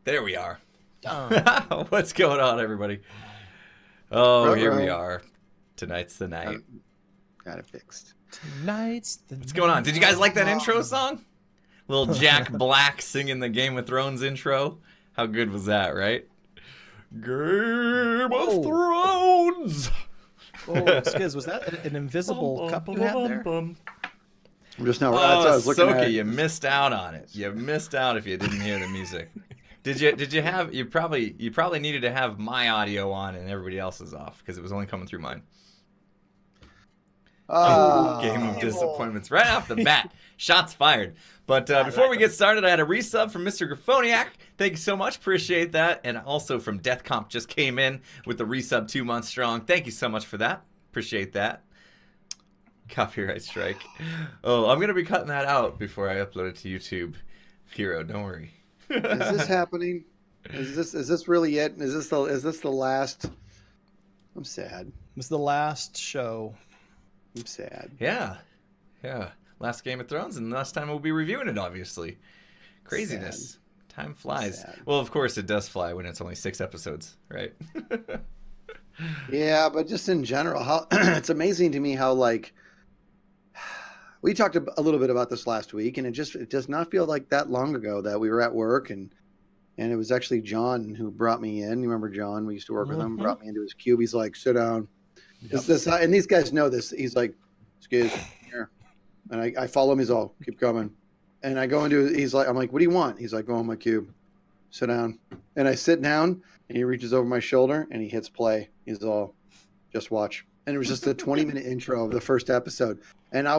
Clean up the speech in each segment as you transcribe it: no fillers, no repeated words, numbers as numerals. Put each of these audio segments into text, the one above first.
There we are. What's going on, everybody? Oh, here we are. Tonight's the night. Got it fixed. Tonight's the What's going on? Did you guys like that intro song? Little Jack Black singing the Game of Thrones intro. How good was that, right? Game of Thrones! Oh, Skiz, was that an invisible cup you had there? I'm just now. Oh, I was looking Soka, at. you missed out on it. You missed out if you didn't hear the music. Did you have? You probably needed to have my audio on and everybody else's off because it was only coming through mine. Game of disappointments right off the bat. Shots fired. But before we get started, I had a resub from Mr. Grafoniak. Thank you so much. Appreciate that. And also from Death Comp just came in with the resub 2 months strong. Thank you so much for that. Appreciate that. Copyright strike. Oh, I'm going to be cutting that out before I upload it to YouTube. Hero, don't worry. Is this happening? Is this really it? Is this the last? I'm sad. It was the last show. I'm sad. Yeah. Last Game of Thrones, and last time we'll be reviewing it, obviously. Craziness. Sad. Time flies. Sad. Well, of course it does fly when it's only 6 episodes, right? Yeah, but just in general, how it's amazing to me how we talked a little bit about this last week, and it does not feel like that long ago that we were at work and it was actually John who brought me in. You remember John? We used to work with him. Brought me into his cube. He's like, "Sit down." Yep. And these guys know this. He's like, "Skiz, here," and I follow him. He's all, "Keep coming," and I go into. He's like, "I'm like, what do you want?" He's like, "Go on my cube, sit down," and I sit down, and he reaches over my shoulder and he hits play. He's all, "Just watch." And it was just a 20-minute intro of the first episode. And I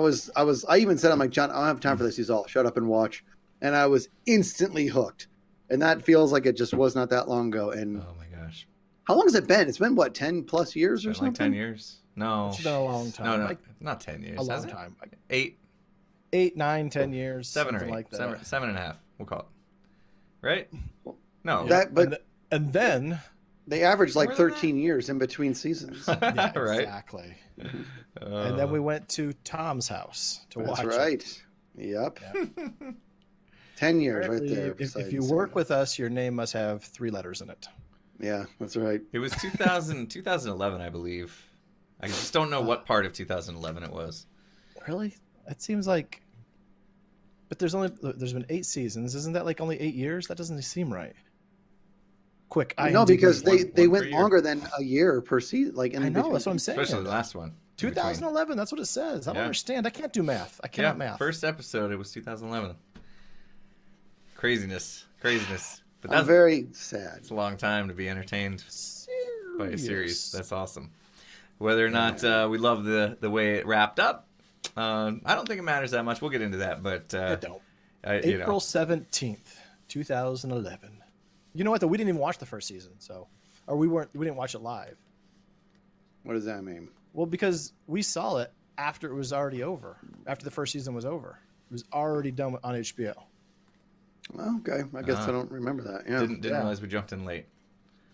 even said, I'm like, "John, I don't have time for this." He's all, "Shut up and watch." And I was instantly hooked. And that feels like it just was not that long ago. And Oh my gosh. how long has it been? It's been what, 10 plus years or Been something? like 10 years? No. It's been a long time. No, Like, not 10 years. a long has it? time. Like 8, 8, 9, 10 years. 7 or 8. something like that. Seven and a half, we'll call it. Right? No. Yeah. But and then they averaged like More than 13 years in between seasons. yeah, Right? exactly. And then we went to Tom's house to watch That's it. right. Yep. Yeah. 10 years right Apparently, there. If you work with us, your name must have 3 letters in it. Yeah, that's right. It was 2011, I believe. I just don't know what part of 2011 it was. Really? It seems like. But there's been 8 seasons. Isn't that like only 8 years? That doesn't seem right. Quick, No, because they One per went year. longer than a year per season. Like in I know, between. that's what I'm saying. Especially the last one. in between. 2011. That's what it says. I don't Yeah. understand. I can't do math. I cannot Yeah, math. first episode, it was 2011. Craziness. But I'm that's very sad. it's a long time to be entertained by a series. Serious. That's awesome. Whether or not we love the way it wrapped up, I don't think it matters that much. We'll get into that, but I don't. you know. April 17th, 2011. You know what? Though we didn't even watch the first season, we didn't watch it live. What does that mean? Well, because we saw it after it was already over. After the first season was over, it was already done on HBO. Well, okay. I guess I don't remember that. Yeah. Didn't Yeah. realize we jumped in late.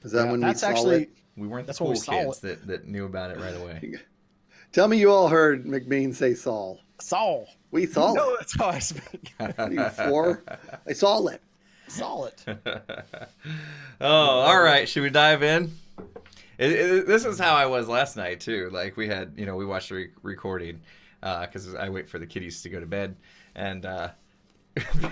Is that Yeah, when that's we saw actually it? We weren't the That's when cool we saw kids that knew about it right away. Tell me you all heard McBean say Saul. Saul. We saw No, it. that's how I speak. You four. I saw it. Saw it. Oh, all right. Should we dive in? This is how I was last night too. Like we had, we watched the recording because I wait for the kiddies to go to bed, and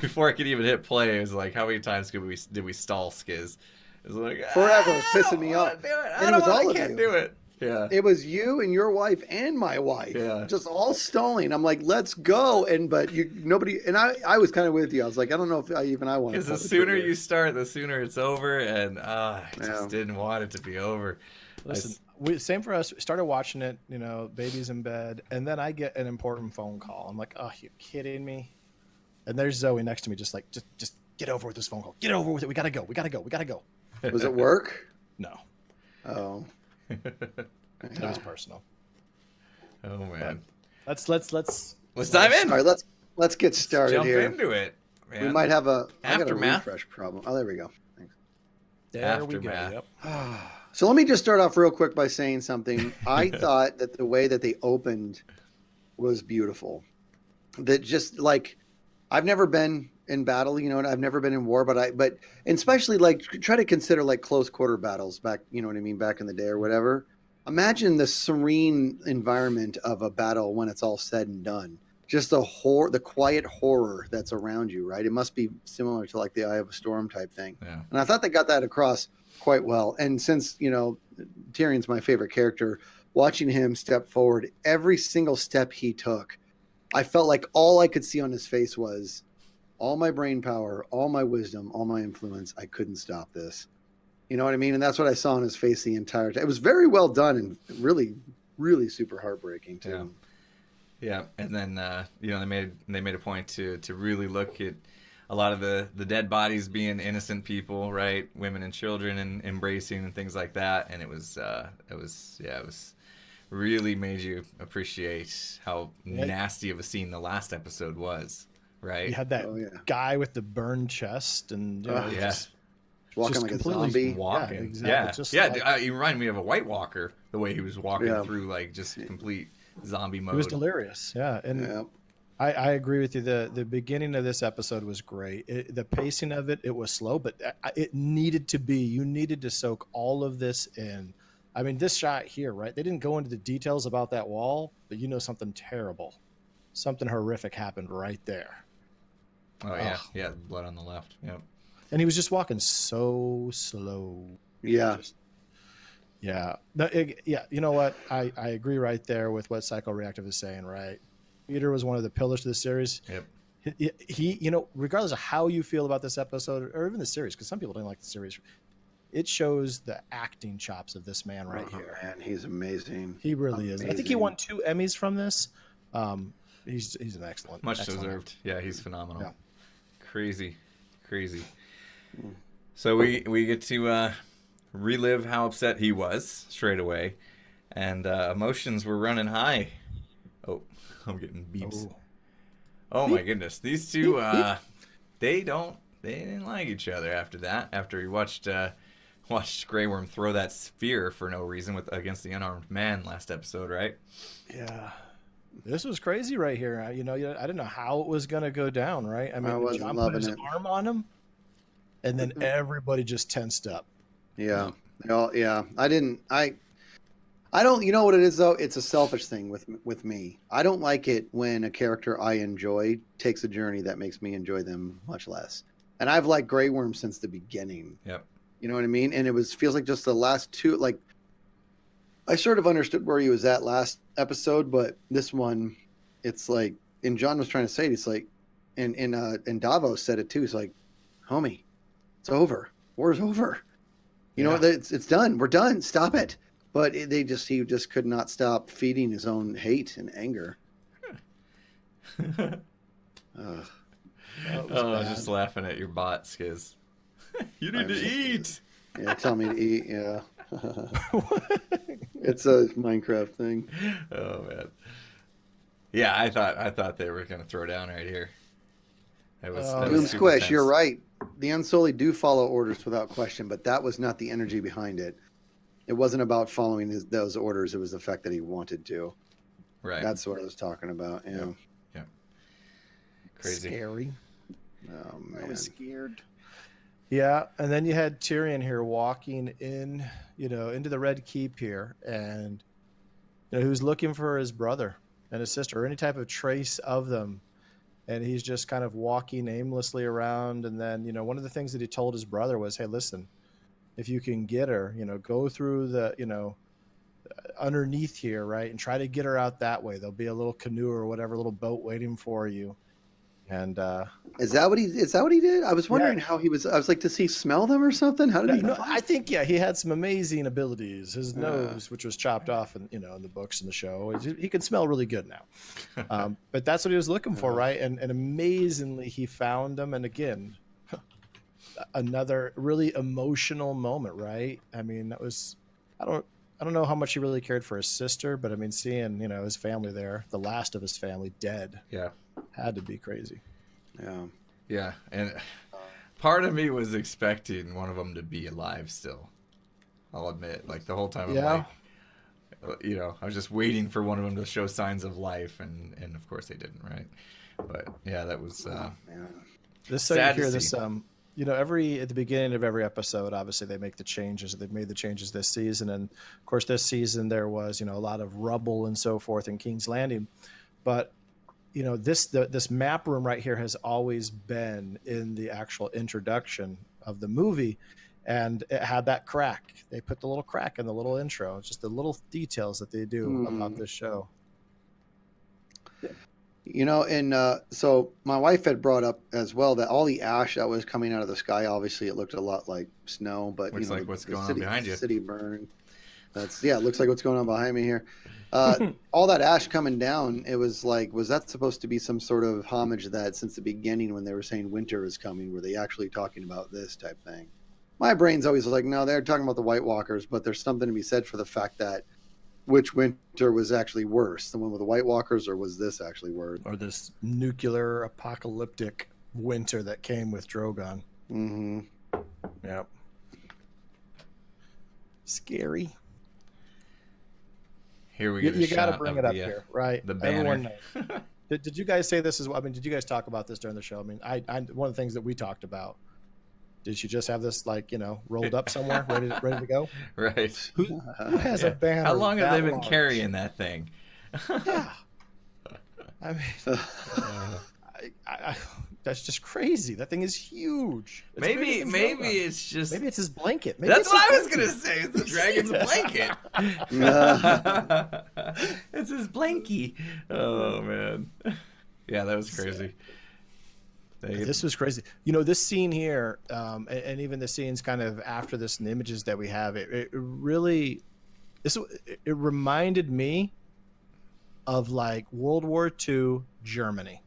before I could even hit play, it was like, how many times did we stall Skiz? It was like Forever, pissing me off. I can't do it. Yeah. It was you and your wife and my wife. Yeah. Just all stalling. I'm like, let's go. But nobody, and I was kind of with you. I was like, I don't know if I want to. Because the sooner you start, the sooner it's over, and I just Yeah. didn't want it to be over. Listen, same for us. We started watching it, baby's in bed, and then I get an important phone call. I'm like, oh, you kidding me? And there's Zoe next to me, just like, just get over with this phone call. Get over with it. We gotta go. Was it work? No, Oh. it was personal. Oh man. Let's Let's dive in. All right, let's get started Jump here. into it. Man. We might have I got a Aftermath. refresh problem. Oh, there we go. Thanks. There we go. Aftermath. Yep. So let me just start off real quick by saying something. I thought that the way that they opened was beautiful. That just like I've never been in battle, you know, and I've never been in war, but and especially like try to consider like close quarter battles back, you know what I mean, back in the day or whatever. Imagine the serene environment of a battle when it's all said and done. Just the quiet horror that's around you, right? It must be similar to like the Eye of a Storm type thing. Yeah. And I thought they got that across quite well. And since, you know, Tyrion's my favorite character, watching him step forward, every single step he took, I felt like all I could see on his face was all my brain power, all my wisdom, all my influence. I couldn't stop this. You know what I mean? And that's what I saw on his face the entire time. It was very well done and really, really super heartbreaking too. Yeah. Yeah, and then you know, they made a point to really look at a lot of the dead bodies being innocent people, right? Women and children and embracing and things like that. And it was really made you appreciate how nasty of a scene the last episode was, right? You had that guy with the burned chest and just walking just like a completely zombie. Walking. Yeah, exactly. Just He reminded me of a White Walker, the way he was walking through like just complete zombie mode. It was delirious. Yeah. And I agree with you. The beginning of this episode was great. The pacing of it was slow, but it needed to be. You needed to soak all of this in. I mean, this shot here, right? They didn't go into the details about that wall, but you know something terrible, something horrific happened right there. Oh, yeah. Yeah, blood on the left. Yep. And he was just walking so slow. Yeah. Yeah. You know what? I agree right there with what Psycho Reactive is saying, right? Peter was one of the pillars to the series. Yep. He, you know, regardless of how you feel about this episode or even the series, because some people didn't like the series, it shows the acting chops of this man right here. Man, he's amazing. He really is. I think he won 2 Emmys from this. He's an excellent. Much excellent deserved. actor. Yeah, he's phenomenal. Yeah. Crazy. So we get to relive how upset he was straight away, and emotions were running high. Oh, I'm getting beeps. Oh my goodness, these two they didn't like each other after that. After he watched Grey Worm throw that spear for no reason against the unarmed man last episode, right? Yeah. This was crazy right here. You know, I didn't know how it was going to go down, right? I mean, John put his arm on him, and then everybody just tensed up. Yeah. I don't, you know what it is though? It's a selfish thing with me. I don't like it when a character I enjoy takes a journey that makes me enjoy them much less. And I've liked Grey Worm since the beginning. Yep. You know what I mean? And feels like just the last two, like, I sort of understood where he was at last episode, but this one, it's like, and John was trying to say it, it's like, and Davos said it too. It's like, homie, it's over. War's over. You know, it's done. We're done. Stop it. But he just could not stop feeding his own hate and anger. I was just laughing at your bot, Skiz. You need to eat. Yeah, tell me to eat. Yeah. It's a Minecraft thing. Oh man. Yeah, I thought they were gonna throw down right here. That was Boom Squish, tense. you're right. The Unsullied do follow orders without question, but that was not the energy behind it. It wasn't about following those orders. It was the fact that he wanted to. Right. That's what I was talking about. Yeah. Yeah. Crazy. Scary. Oh man. I was scared. Yeah, and then you had Tyrion here walking in, into the Red Keep here, and he was looking for his brother and his sister, or any type of trace of them, and he's just kind of walking aimlessly around. And then, one of the things that he told his brother was, "Hey, listen, if you can get her, go through the, underneath here, right, and try to get her out that way. There'll be a little canoe or whatever, little boat waiting for you." And is that what he did? I was wondering how he was. I was like, does he smell them or something? How did he? No, I think he had some amazing abilities. His nose, which was chopped off, in the books and the show, he could smell really good now. But that's what he was looking for, right? And amazingly, he found them. And again, another really emotional moment, right? I mean, that was I don't know how much he really cared for his sister, but I mean, seeing his family there, the last of his family dead, had to be crazy. Yeah, and part of me was expecting one of them to be alive still. I'll admit, like the whole time, I'm like, I was just waiting for one of them to show signs of life, and of course they didn't, right? But yeah, that was This so you Sad to hear this see. at the beginning of every episode, obviously they make the changes. They've made the changes this season, and of course this season there was a lot of rubble and so forth in King's Landing, but this map room right here has always been in the actual introduction of the movie, and it had that crack. They put the little crack in the little intro. It's just the little details that they do about this show. And so my wife had brought up as well that all the ash that was coming out of the sky, obviously it looked a lot like snow, but Looks like what's going on behind you. City burned. It looks like what's going on behind me here. All that ash coming down, it was like, was that supposed to be some sort of homage that since the beginning when they were saying winter is coming, were they actually talking about this type thing? My brain's always like, no, they're talking about the White Walkers, but there's something to be said for the fact that which winter was actually worse, the one with the White Walkers, or was this actually worse? Or this nuclear apocalyptic winter that came with Drogon. Mm-hmm. Yep. Scary. Here we go. You got to bring it up here, right? The banner. Did you guys say this as well? I mean, did you guys talk about this during the show? I mean, I one of the things that we talked about. Did she just have this rolled up somewhere, ready to go? Right. Who has a banner? How long have they been carrying that thing? Yeah. I mean, that's just crazy. That thing is huge. Maybe it's just. Maybe it's his blanket. That's what I was gonna say. It's the dragon's blanket. It's his blankie. Oh man. Yeah, that was crazy. This was crazy. This scene here, and even the scenes kind of after this and the images that we have, it really, it reminded me of like World War II Germany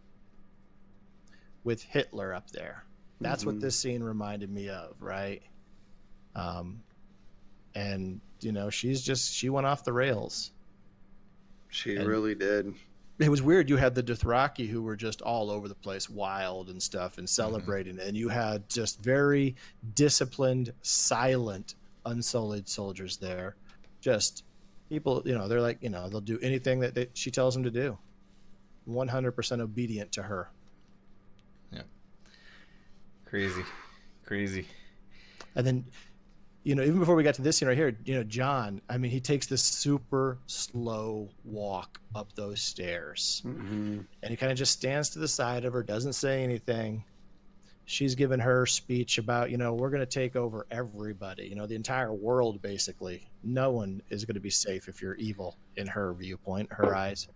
with Hitler up there. That's what this scene reminded me of, right? And she went off the rails. She really did. It was weird. You had the Dothraki who were just all over the place, wild and stuff, and celebrating. And you had just very disciplined, silent, unsullied soldiers there. Just people, they're like, they'll do anything that she tells them to do. 100% obedient to her. Yeah. Crazy. And then, even before we got to this scene right here, John, I mean, he takes this super slow walk up those stairs. Mm-hmm. And he kind of just stands to the side of her, doesn't say anything. She's given her speech about, we're going to take over everybody, the entire world, basically. No one is going to be safe if you're evil in her viewpoint, her eyes.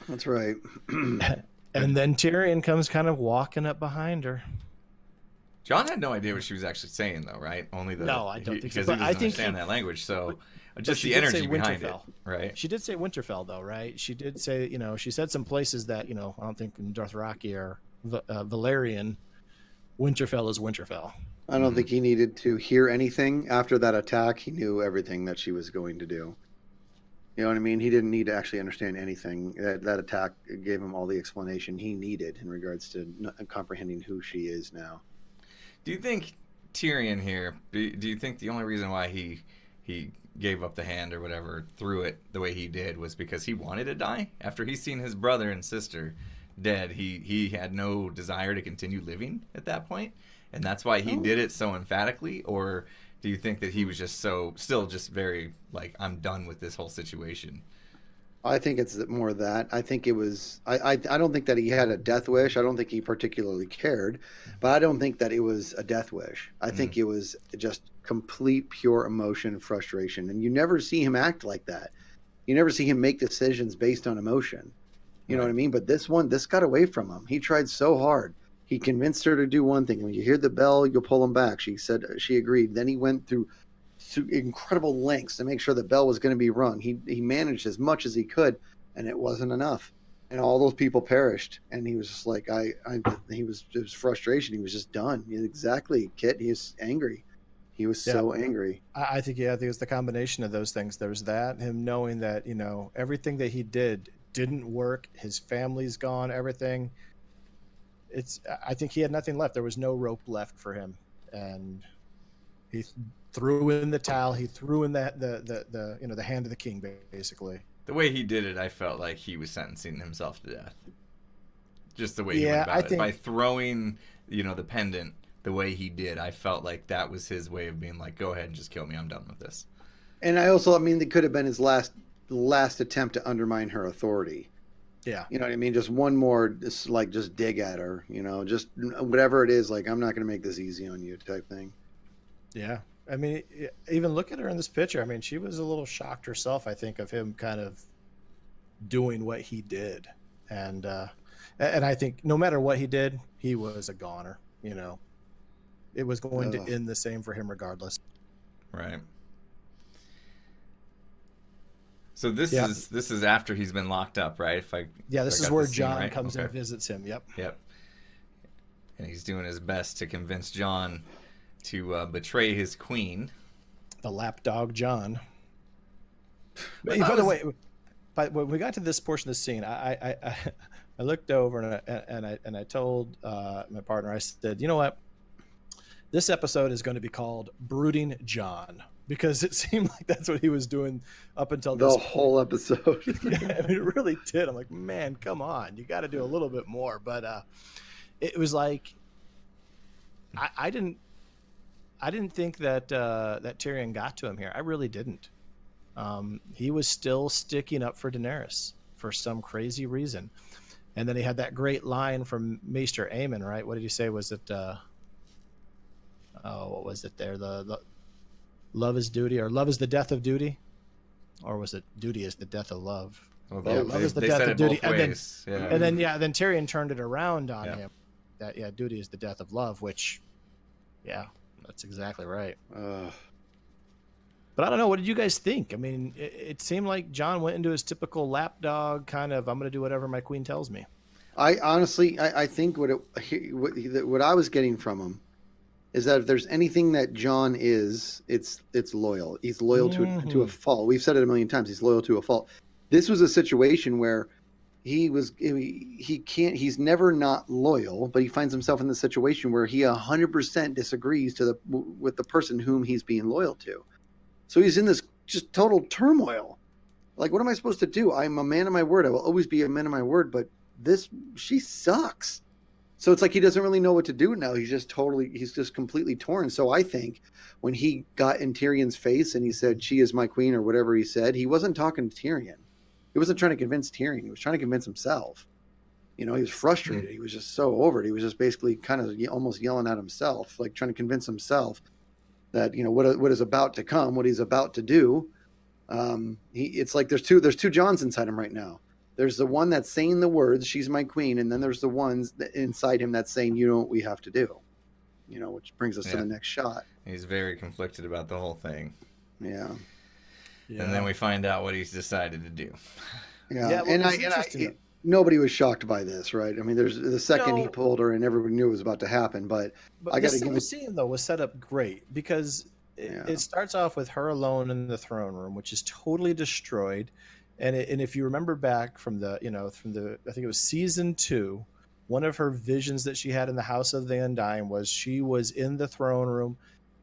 That's right. And then Tyrion comes kind of walking up behind her. John had no idea what she was actually saying, though, right? Only no, I don't think so. Because he doesn't understand that language. So just the energy behind it, right? She did say Winterfell, though, right? She did say, she said some places that, I don't think in Dothraki or Valerian, Winterfell is Winterfell. I don't think he needed to hear anything after that attack. He knew everything that she was going to do. You know what I mean? He didn't need to actually understand anything. That attack gave him all the explanation he needed in regards to comprehending who she is now. Do you think Tyrion here, do you think the only reason why he gave up the hand or whatever, threw it the way he did, was because he wanted to die? After he's seen his brother and sister dead, he had no desire to continue living at that point? And that's why he did it so emphatically? Or do you think that he was just still just very, like, I'm done with this whole situation? I think it's more that. I think it was. I don't think that he had a death wish. I don't think he particularly cared, but I don't think that it was a death wish. I think it was just complete, pure emotion, frustration, and you never see him act like that. You never see him make decisions based on emotion. You know what I mean? But this got away from him. He tried so hard. He convinced her to do one thing. When you hear the bell, you'll pull him back. She said she agreed. Then he went through incredible lengths to make sure the bell was going to be rung. He managed as much as he could, and it wasn't enough. And all those people perished. And he was just like, it was frustration. He was just done. Exactly, Kit. He was angry. He was so angry. I think it was the combination of those things. There was that, him knowing that, everything that he didn't work. His family's gone, everything. I think he had nothing left. There was no rope left for him. And he threw in the towel. He threw in the hand of the king, basically. The way he did it, I felt like he was sentencing himself to death. Just the way he went about it. By throwing the pendant the way he did. I felt like that was his way of being like, go ahead and just kill me. I'm done with this. And I mean, it could have been his last attempt to undermine her authority. Yeah. You know what I mean? Just one more, just dig at her, just whatever it is, like, I'm not going to make this easy on you type thing. Yeah. I mean, even look at her in this picture. I mean, she was a little shocked herself, I think, of him kind of doing what he did. And I think no matter what he did, he was a goner, It was going to end the same for him regardless. Right. So this is after he's been locked up, right? This is where John comes and visits him. Yep. And he's doing his best to convince John to betray his queen. The lapdog John. By the way, when we got to this portion of the scene, I looked over and I told my partner, I said, you know what? This episode is going to be called Brooding John, because it seemed like that's what he was doing up until this point. Whole episode. Yeah, I mean, it really did. I'm like, man, come on, you got to do a little bit more. But it was like, I didn't think that that Tyrion got to him here. I really didn't. He was still sticking up for Daenerys for some crazy reason. And then he had that great line from Maester Aemon, right? What did he say? Was it, what was it there? The love is duty, or love is the death of duty? Or was it duty is the death of love? Well, love is the death of duty. And then Tyrion turned it around on him. That, duty is the death of love, which, that's exactly right. But I don't know. What did you guys think? I mean, it seemed like John went into his typical lapdog kind of, I'm going to do whatever my queen tells me. I honestly think what I was getting from him is that if there's anything that John is, it's loyal. He's loyal to a fault. We've said it a million times. He's loyal to a fault. This was a situation where he's never not loyal, but he finds himself in the situation where he 100% disagrees with the person whom he's being loyal to. So he's in this just total turmoil. Like, what am I supposed to do? I'm a man of my word. I will always be a man of my word, but she sucks. So it's like he doesn't really know what to do now. He's just completely torn. So I think when he got in Tyrion's face and he said, she is my queen, or whatever he said, he wasn't talking to Tyrion. He wasn't trying to convince Tyrion. He was trying to convince himself. He was frustrated. He was just so over it. He was just basically kind of almost yelling at himself, like trying to convince himself that, what is about to come, what he's about to do. It's like there's two Johns inside him right now. There's the one that's saying the words, she's my queen, and then there's the ones inside him that's saying, you know what we have to do. Which brings us to the next shot. He's very conflicted about the whole thing. Yeah. And then we find out what he's decided to do. Yeah, nobody was shocked by this, right? I mean, there's the second he pulled her, and everybody knew it was about to happen. But I got to give it. The scene though was set up great because it starts off with her alone in the throne room, which is totally destroyed. And if you remember back from the I think it was season 2, one of her visions that she had in the House of the Undying was she was in the throne room.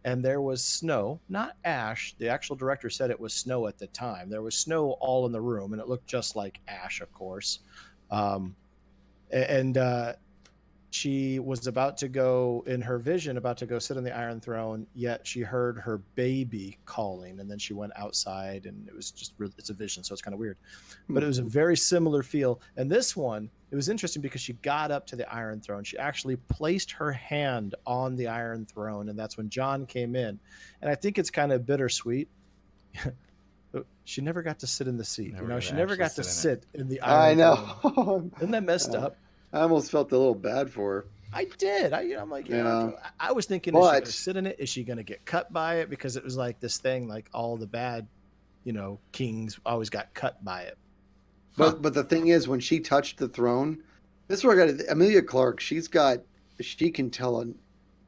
And there was snow, not ash. The actual director said it was snow at the time. There was snow all in the room, and it looked just like ash, of course. She was about to go, in her vision, about to go sit on the Iron Throne, yet she heard her baby calling, and then she went outside, and it was just, it's a vision, so it's kind of weird. But it was a very similar feel. And this one, it was interesting because she got up to the Iron Throne. She actually placed her hand on the Iron Throne, and that's when John came in. And I think it's kind of bittersweet. She never got to sit in the seat. She never got to sit in the Iron Throne. Isn't that messed up? I almost felt a little bad for her. I did. I'm like, I was thinking, is she going to sit in it? Is she going to get cut by it? Because it was like this thing, like all the bad, kings always got cut by it. But the thing is, when she touched the throne, this is where I got Emilia Clarke. She can tell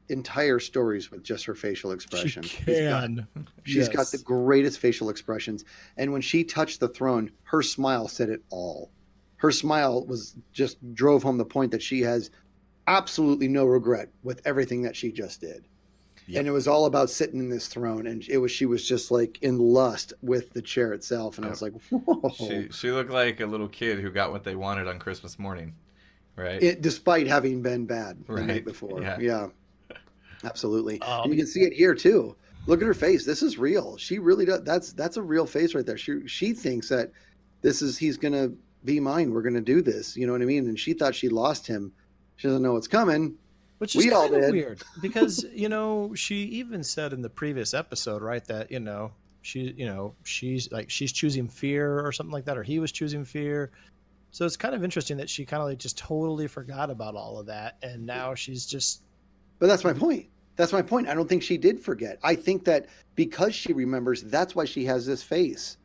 entire stories with just her facial expression. She's got the greatest facial expressions. And when she touched the throne, her smile said it all. Her smile just drove home the point that she has absolutely no regret with everything that she just did. Yep. And it was all about sitting in this throne, and she was just like in lust with the chair itself. And I was like, whoa. She looked like a little kid who got what they wanted on Christmas morning. Right. Despite having been bad the Right. night before. Yeah. Yeah, absolutely. And you can see it here too. Look at her face. This is real. She really does. That's a real face right there. She thinks that he's gonna be mine. We're gonna do this. You know what I mean? And she thought she lost him. She doesn't know what's coming. Which is We all kind of did. weird because, she even said in the previous episode, right, that, she's choosing fear or something like that, or he was choosing fear. So it's kind of interesting that she kind of like just totally forgot about all of that. And now she's just. But that's my point. That's my point. I don't think she did forget. I think that because she remembers, that's why she has this face.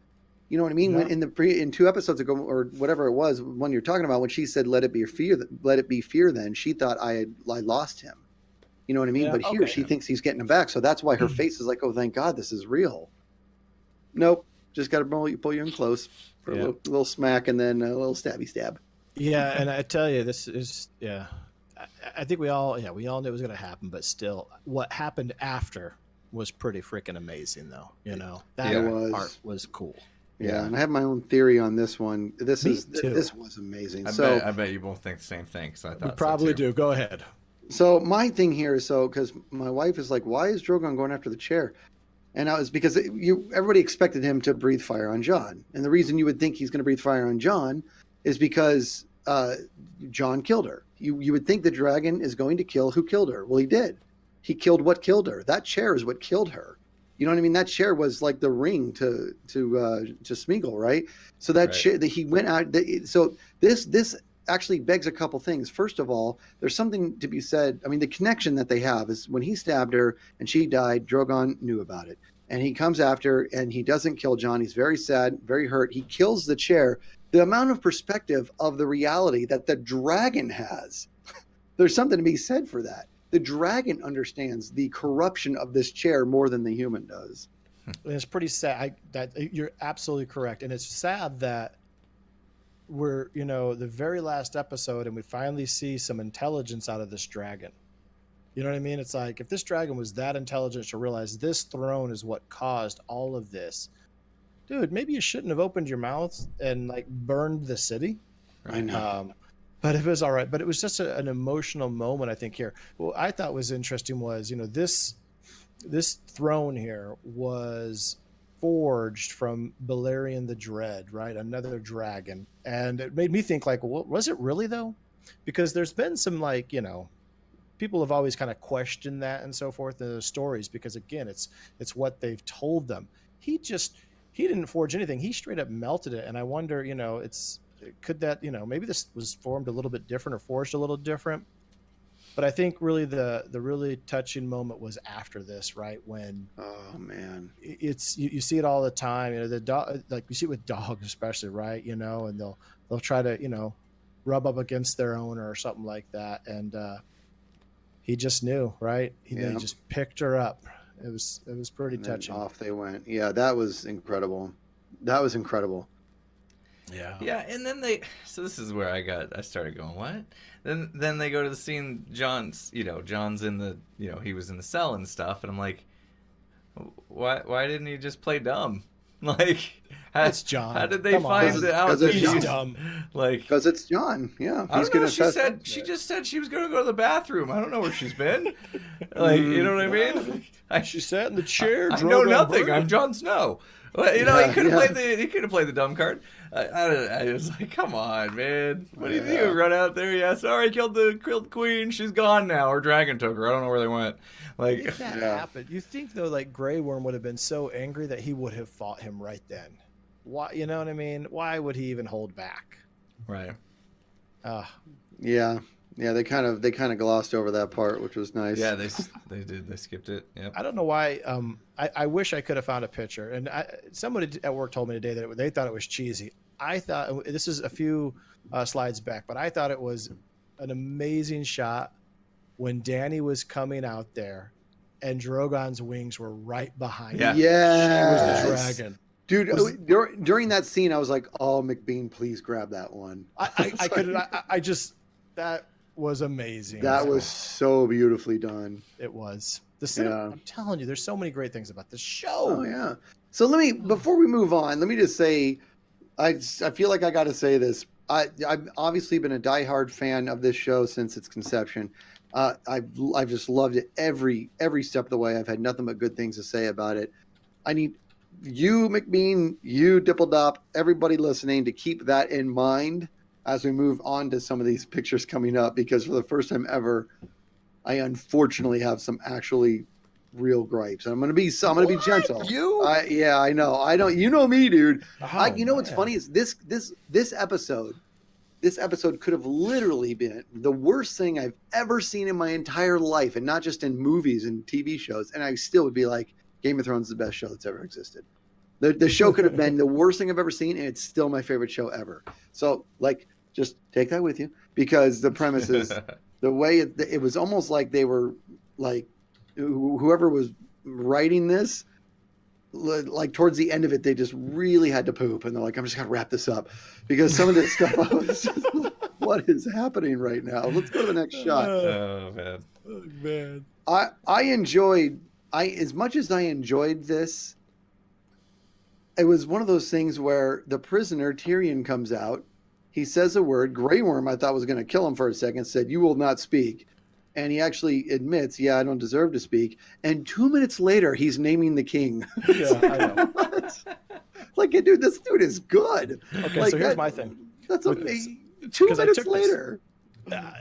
You know what I mean? Yeah. When in 2 episodes ago or whatever it was, one you're talking about, when she said "Let it be fear," then she thought I lost him. You know what I mean? Yeah, But here she thinks he's getting him back, so that's why her face is like, "Oh, thank God, this is real." Nope, just got to pull you in close for a little smack and then a little stabby stab. Yeah, and I tell you, this is I think we all knew it was going to happen, but still, what happened after was pretty freaking amazing, though. That part was cool. Yeah, and I have my own theory on this one. This was amazing. I bet you both think the same thing. So I thought we probably do. Go ahead. So my thing here is because my wife is like, why is Drogon going after the chair? And I was because everybody expected him to breathe fire on Jon, and the reason you would think he's going to breathe fire on Jon is because Jon killed her. You would think the dragon is going to kill who killed her. Well, he did. He killed what killed her. That chair is what killed her. You know what I mean? That chair was like the ring to Smeagol, right? So that chair that he went out. So this actually begs a couple things. First of all, there's something to be said. I mean, the connection that they have is when he stabbed her and she died, Drogon knew about it, and he comes after and he doesn't kill Jon. He's very sad, very hurt. He kills the chair. The amount of perspective of the reality that the dragon has, there's something to be said for that. The dragon understands the corruption of this chair more than the human does. And it's pretty sad. You're absolutely correct. And it's sad that we're, the very last episode and we finally see some intelligence out of this dragon. You know what I mean? It's like, if this dragon was that intelligent to realize this throne is what caused all of this, dude, maybe you shouldn't have opened your mouth and like burned the city. I know. But it was all right. But it was just an emotional moment, I think, here. What I thought was interesting was, this throne here was forged from Balerion the Dread, right? Another dragon. And it made me think, like, well, was it really, though? Because there's been some, like, people have always kind of questioned that and so forth in the stories because, again, it's what they've told them. He didn't forge anything. He straight up melted it. And I wonder, could that, maybe this was formed a little bit different or forged a little different. But I think really the really touching moment was after this, right? When oh man, it's you see it all the time. The dog, like you see it with dogs, especially, right? And they'll try to rub up against their owner or something like that. And he just knew, right? He just picked her up. It was pretty touching. Off they went. Yeah, that was incredible. That was incredible. Yeah, and then so this is where I started going, what? Then they go to the scene, John's in the, he was in the cell and stuff, and I'm like, why didn't he just play dumb? Like, it's Jon. How did they find out that he's dumb? Like, because it's Jon. Yeah, I don't know. She just said she was going to go to the bathroom. I don't know where she's been. Like, you know what I mean? She sat in the chair. I know nothing. I'm Jon Snow. Well, he could have played the dumb card. I was like, come on, man. What do you do? Run out there? Yeah, sorry, killed the queen. She's gone now. Her dragon took her. I don't know where they went. Like, if that happened, you think though, like Grey Worm would have been so angry that he would have fought him right then. Why? You know what I mean? Why would he even hold back? Right. Yeah. They kind of glossed over that part, which was nice. Yeah, they did. They skipped it. Yep. I don't know why. I wish I could have found a picture. And somebody at work told me today that they thought it was cheesy. I thought this is a few slides back, but I thought it was an amazing shot when Dany was coming out there, and Drogon's wings were right behind him. Yeah, she was the dragon. Dude, during that scene, I was like, "Oh, Mkbean, please grab that one." I couldn't. I just that was amazing. That was so beautifully done. It was. I'm telling you, there's so many great things about this show. Oh yeah. So before we move on, let me just say, I feel like I got to say this. I've obviously been a diehard fan of this show since its conception. I've just loved it every step of the way. I've had nothing but good things to say about it. I need you, McBean, you, Dippledop, everybody listening to keep that in mind as we move on to some of these pictures coming up, because for the first time ever, I unfortunately have some actually real gripes. And I'm gonna be gentle. Yeah, I know. I don't. You know me, dude. Oh, you know what's funny is this episode. This episode could have literally been the worst thing I've ever seen in my entire life, and not just in movies and TV shows. And I still would be like, Game of Thrones is the best show that's ever existed. The show could have been the worst thing I've ever seen, and it's still my favorite show ever. So, like, just take that with you, because the premise is the way it was almost like they were like, whoever was writing this, like towards the end of it, they just really had to poop, and they're like, I'm just gonna wrap this up, because some of this stuff, I was just, what is happening right now? Let's go to the next shot. Oh man. Oh, man. I enjoyed, as much as I enjoyed this, it was one of those things where the prisoner Tyrion comes out, he says a word. Grey Worm, I thought was going to kill him for a second, said, "You will not speak." And he actually admits, yeah, I don't deserve to speak. And 2 minutes later, he's naming the king. Yeah, I know. What? Like, dude, this dude is good. Okay, like, so here's my thing. That's with amazing. this. 2 'Cause I minutes took this. later.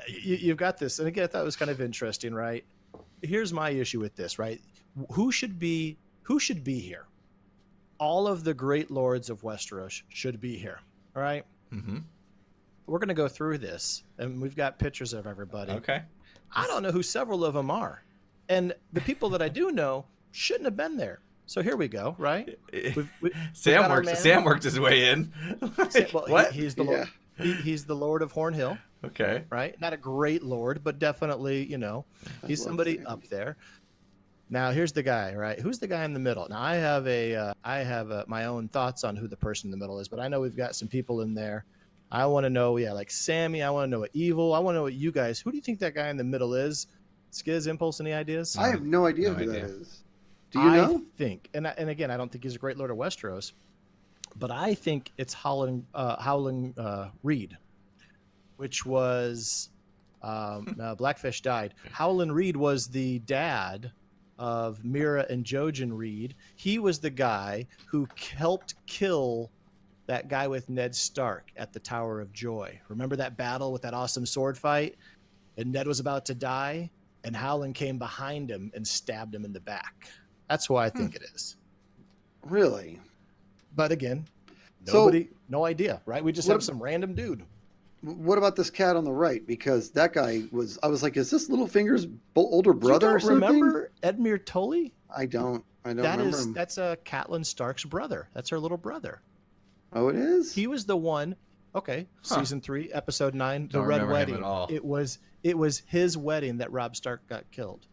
You've got this. And again, I thought it was kind of interesting, right? Here's my issue with this, right? Who should be here? All of the great lords of Westeros should be here. All right? Mm-hmm. We're going to go through this, and we've got pictures of everybody. Okay. I don't know who several of them are. And the people that I do know shouldn't have been there. So here we go, right? Sam worked his way in. Like, well, what? He's the Lord. He's the Lord of Hornhill. Okay. Right? Not a great lord, but definitely, he's somebody up there. Now, here's the guy, right? Who's the guy in the middle? Now, I have my own thoughts on who the person in the middle is, but I know we've got some people in there. I want to know, like Sammy. I want to know what Evil. I want to know what you guys. Who do you think that guy in the middle is? Skizz, Impulse, any ideas? I have no idea who that is. Do you I know? think, and again, I don't think he's a great Lord of Westeros, but I think it's Howling Reed, which was Blackfish died. Howland Reed was the dad of Mira and Jojen Reed. He was the guy who helped kill that guy with Ned Stark at the Tower of Joy. Remember that battle with that awesome sword fight? And Ned was about to die, and Howland came behind him and stabbed him in the back. That's who I think it is. Really? But again, So- no idea, right? We just What- have some random dude. What about this cat on the right? Because that guy I was like, is this Littlefinger's older brother You or don't something? remember Edmure Tully? I don't remember him. That's Catelyn Stark's brother. That's her little brother. Oh, it is? He was the one. Okay, Huh. season 3, episode 9, the Don't Red remember him Wedding. at all. It was his wedding that Robb Stark got killed.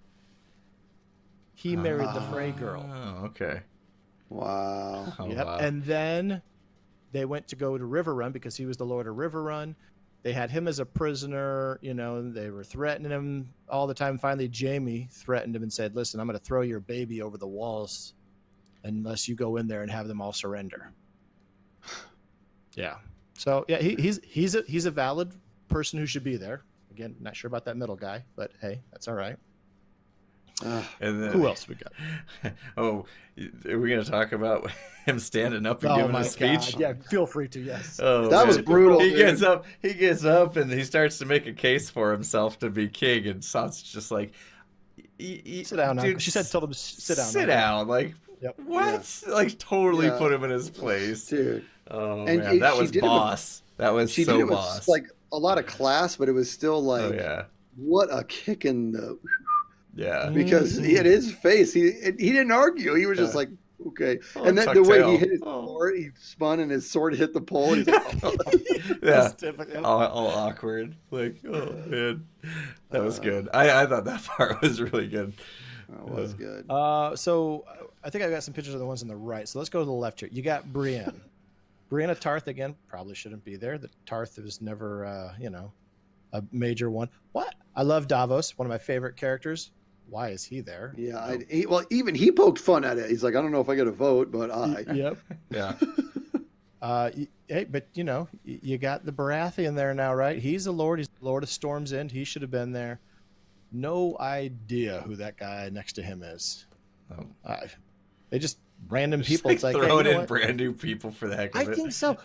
He married the Frey girl. Oh, okay. Wow. Oh, Yep. wow. And then they went to go to River Run because he was the Lord of River Run. They had him as a prisoner, they were threatening him all the time. Finally, Jaime threatened him and said, "Listen, I'm going to throw your baby over the walls unless you go in there and have them all surrender." Yeah. So, yeah, he's a valid person who should be there. Again, not sure about that middle guy, but hey, that's all right. And then, Who else we got? Oh, are we going to talk about him standing up and giving a speech? God. Yeah, feel free to, yes. Oh, That was man. brutal, He dude. gets up and he starts to make a case for himself to be king, and Sansa's just like, Sit down, dude, Uncle. She said, "Told him sit down." Sit Uncle. down. Like, Yep. what? Like, totally Yeah. put him in his place. Dude. Oh, And man, that she was did it with- boss. That was She so did it with boss. like a lot of class, but it was still like, oh, yeah. what a kick in the... Yeah. Because he had his face. He didn't argue. He was just Yeah. like, okay. Oh, And then tuck the way tail. he hit his Oh. sword, he spun and his sword hit the pole. And he's like, oh. Yeah. That's typical. All awkward. Like, oh, man. That was good. I thought that part was really good. That was good. So I think I got some pictures of the ones on the right. So let's go to the left here. You got Brienne. Brianna Tarth again probably shouldn't be there. The Tarth was never, a major one. What? I love Davos, one of my favorite characters. Why is he there? Yeah. Even he poked fun at it. He's like, I don't know if I get a vote, but I. Yep. Yeah. Hey, but you got the Baratheon there now, right? He's the Lord. He's the Lord of Storm's End. He should have been there. No idea who that guy next to him is. They just random people. It's like throwing hey, in brand new people for the heck of it. I think so.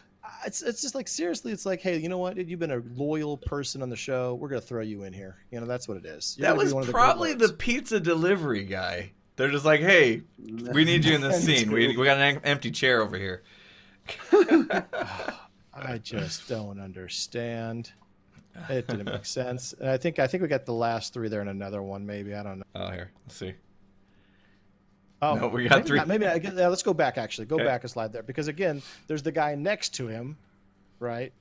It's just like seriously. It's like, hey, you know what? You've been a loyal person on the show. We're gonna throw you in here. That's what it is. That was probably the pizza delivery guy. They're just like, hey, we need you in this scene. We got an empty chair over here. I just don't understand. It didn't make sense. And I think we got the last three there in another one. Maybe I don't know. Oh, here, let's see. Oh, no, we got three. Let's go back. Actually, go back a slide there because again, there's the guy next to him, right?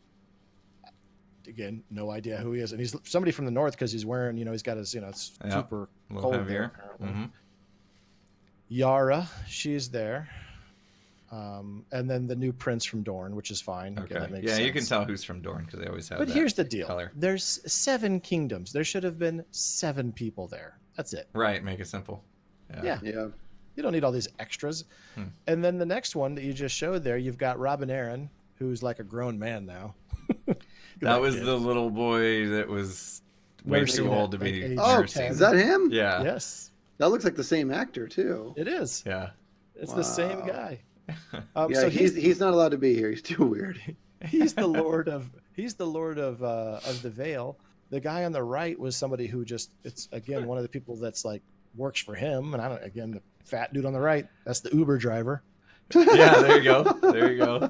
Again, no idea who he is, and he's somebody from the north because he's wearing, he's got his, it's super cold heavier. There. Mm-hmm. Yara, she's there. And then the new prince from Dorne, which is fine. Okay. That makes sense. You can tell who's from Dorne because they always have. But here's the deal: color. There's 7 kingdoms. There should have been 7 people there. That's it. Right. Make it simple. Yeah. You don't need all these extras. And then the next one that you just showed there, you've got Robin Aaron, who's like a grown man now. That was the little boy that was way too old to be nursing. Is that him? Yeah. Yes. That looks like the same actor too. It is. Yeah. It's the same guy. So he's not allowed to be here. He's too weird. He's the lord of the Vale. The guy on the right was somebody who it's again one of the people that's like works for him. And the fat dude on the right, that's the Uber driver. Yeah, there you go. There you go.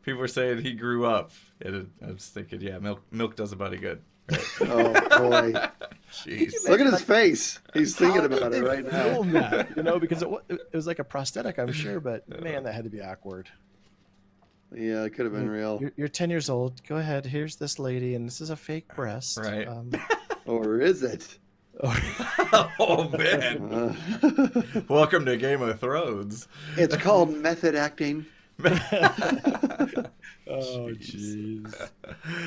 People were saying he grew up. And I was thinking, yeah, milk does a body good. Right? Oh boy. Jeez. Look at his face. He's thinking about it right now. Film that, because it was like a prosthetic, I'm sure, but man, that had to be awkward. Yeah, it could have been real. You're 10 years old. Go ahead. Here's this lady, and this is a fake breast. Right. Or is it? Oh man! Welcome to Game of Thrones. It's called method acting. Oh jeez.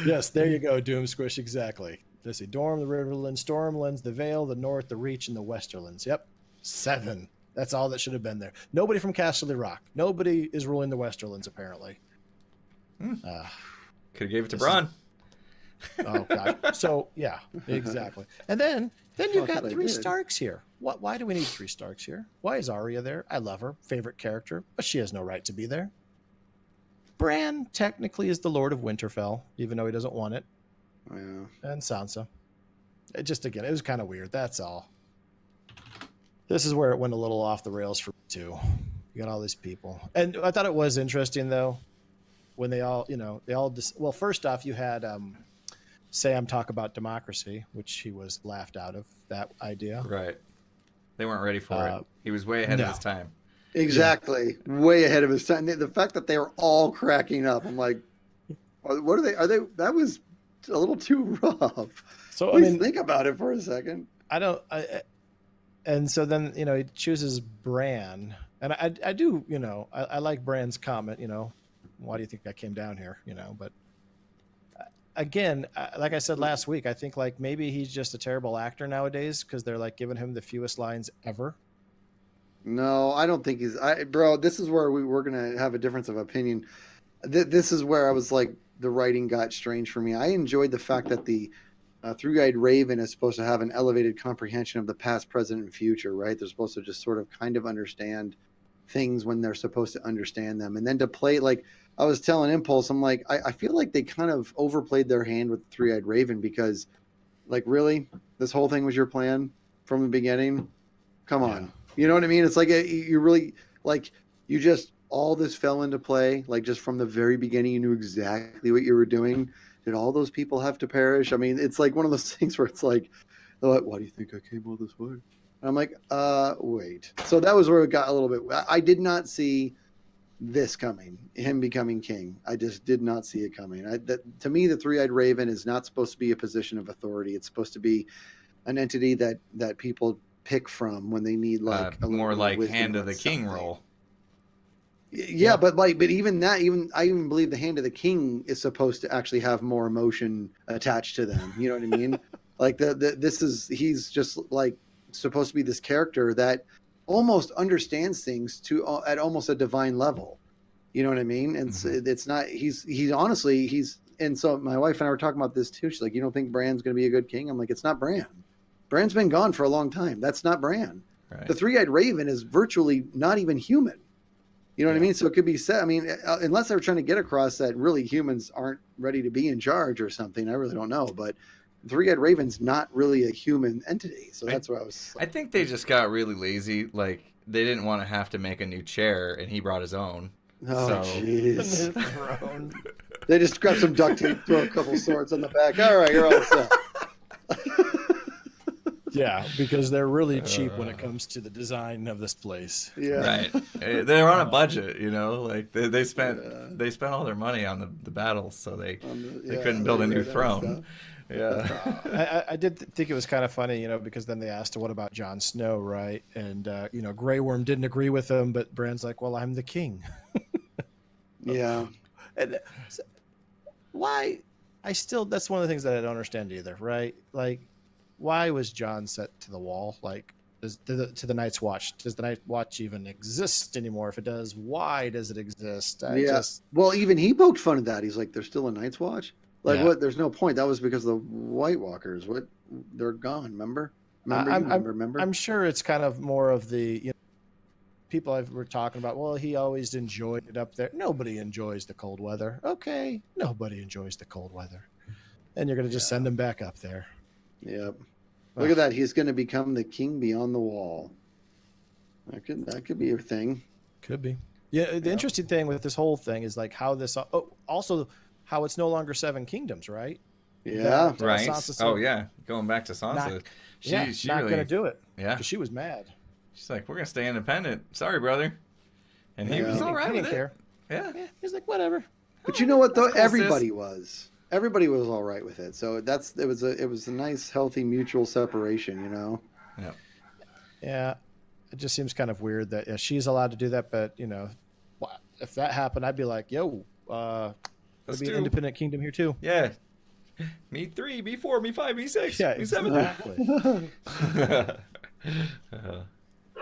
Yes, there you go, Doom Squish. Exactly. Let's see: Dorne, the Riverlands, Stormlands, the Vale, the North, the Reach, and the Westerlands. Yep, 7. That's all that should have been there. Nobody from Casterly Rock. Nobody is ruling the Westerlands apparently. Could have gave it to Bronn. Oh god. So yeah, exactly. And then you've got 3 Starks here. Why do we need 3 Starks here? Why is Arya there? I love her, favorite character, but she has no right to be there. Bran technically is the Lord of Winterfell, even though he doesn't want it. Oh, yeah. And Sansa. It was kind of weird. That's all. This is where it went a little off the rails for me too. You got all these people, and I thought it was interesting though when they all, well, first off, you had Sam talk about democracy, which he was laughed out of that idea. Right. They weren't ready for it. He was way ahead of his time. Exactly. Yeah. Way ahead of his time. The fact that they were all cracking up, I'm like, what are they? That was a little too rough. So think about it for a second. And so then, he chooses Bran. And I do, I like Bran's comment, why do you think I came down here? But again, like I said last week, I think like maybe he's just a terrible actor nowadays because they're like giving him the fewest lines ever. No, I don't think bro, this is where we're going to have a difference of opinion. This is where I was like, the writing got strange for me. I enjoyed the fact that the three-eyed raven is supposed to have an elevated comprehension of the past, present, and future, right? They're supposed to just sort of kind of understand things when they're supposed to understand them. And then to play, like I was telling Impulse, I'm like, I feel like they kind of overplayed their hand with the three-eyed raven because, like, really? This whole thing was your plan from the beginning? Come on. Yeah. You know what I mean? It's like you really, like, you just, all this fell into play. Like, just from the very beginning, you knew exactly what you were doing. Did all those people have to perish? I mean, it's like one of those things where it's like, why do you think I came all this way? And I'm like, wait. So that was where it got a little bit. I did not see this coming, him becoming king. I just did not see it coming. To me, the three-eyed raven is not supposed to be a position of authority. It's supposed to be an entity that people pick from when they need like more like hand of the king role. Yeah, but even that, I even believe the hand of the king is supposed to actually have more emotion attached to them. You know what I mean? Like he's just like supposed to be this character that almost understands things at almost a divine level. You know what I mean? And it's not. He's honestly he's. And so my wife and I were talking about this too. She's like, "You don't think Bran's going to be a good king?" I'm like, "It's not Bran. Bran's been gone for a long time. That's not Bran. Right. The three-eyed raven is virtually not even human. You know what I mean? So it could be said. I mean, unless they're trying to get across that really humans aren't ready to be in charge or something. I really don't know. But the three-eyed raven's not really a human entity. So that's what I was. I think they just got really lazy. Like they didn't want to have to make a new chair, and he brought his own. Oh, jeez. They just grab some duct tape, throw a couple swords on the back. All right, you're all set. Yeah, because they're really cheap when it comes to the design of this place. Yeah, right. They're on a budget, you know. Like they spent all their money on the battles, so they couldn't build a new throne. Yeah, I did think it was kind of funny, you know, because then they asked, "What about Jon Snow?" Right, and you know, Grey Worm didn't agree with him, but Bran's like, "Well, I'm the king." Yeah, and so, why? That's one of the things that I don't understand either. Right, like, why was Jon set to the wall? Like, to the Night's Watch? Does the Night's Watch even exist anymore? If it does, why does it exist? Well, even he poked fun at that. He's like, "There's still a Night's Watch." Like what? There's no point. That was because the White Walkers. What? They're gone. Remember? Remember? I'm sure it's kind of more of the people were talking about. Well, he always enjoyed it up there. Nobody enjoys the cold weather. Okay, nobody enjoys the cold weather, and you're going to just send him back up there. Yep. Look at that. He's going to become the king beyond the wall. That could be a thing. Could be. Yeah. The interesting thing with this whole thing is like how this. Also. How it's no longer 7 kingdoms, right? Yeah, right. Going back to Sansa. She's not really going to do it. Yeah, because she was mad. She's like, "We're going to stay independent." Sorry, brother. And he was all right with it. Yeah, he's like, whatever. But you know what though? Cool, everybody was all right with it. So it was a nice, healthy, mutual separation. You know. Yeah. Yeah, it just seems kind of weird that she's allowed to do that, but you know, if that happened, I'd be like, "Yo, there'd be an independent kingdom here too." Yeah. Me 3, me 4, me 5, me 6, yeah, me 7. Exactly.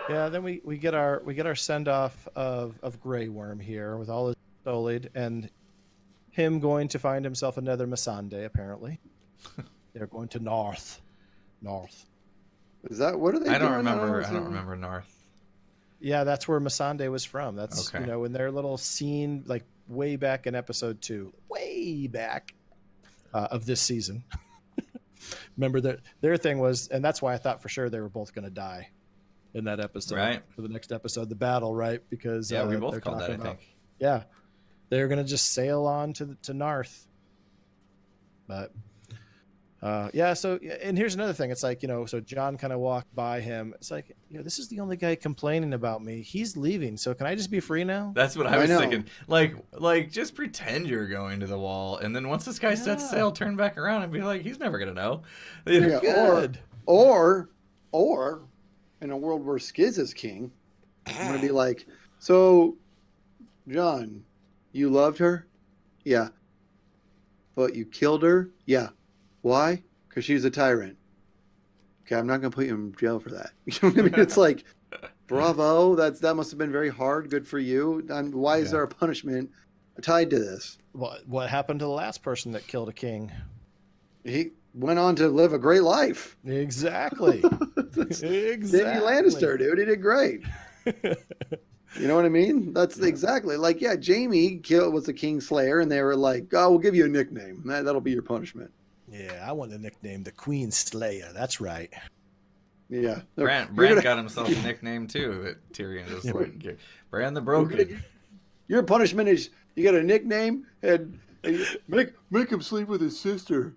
Yeah, then we get our send off of Grey Worm here with all his Solid and him going to find himself another Missandei, apparently. They're going to North. Is that what are they? I don't remember North. Yeah, that's where Missandei was from. That's you know, in their little scene like way back in episode 2, way back of this season. Remember that their thing was, and that's why I thought for sure they were both going to die in that episode. Right. For the next episode, the battle, right? Because we both called that, I think. Yeah, they're going to just sail on to North. But so and here's another thing. It's like, you know, so John kind of walked by him. It's like, you know, this is the only guy complaining about me. He's leaving, so can I just be free now? That's what I was thinking. Like just pretend you're going to the wall, and then once this guy sets sail, turn back around and be like, he's never gonna know. Or in a world where Skiz is king, I'm gonna be like, so John, you loved her? Yeah. But you killed her? Yeah. Why? Because she's a tyrant. Okay, I'm not going to put you in jail for that. You know what I mean? It's like, bravo. That must have been very hard. Good for you. And why is there a punishment tied to this? What happened to the last person that killed a king? He went on to live a great life. Exactly. Jamie Lannister, dude. He did great. You know what I mean? That's exactly like, Jamie was a king slayer, and they were like, "Oh, we'll give you a nickname. That'll be your punishment." Yeah, I want the nickname the Queen Slayer. That's right. Yeah. Bran got himself a nickname too. That Tyrion just like, Bran the Broken. Your punishment is you get a nickname and make him sleep with his sister.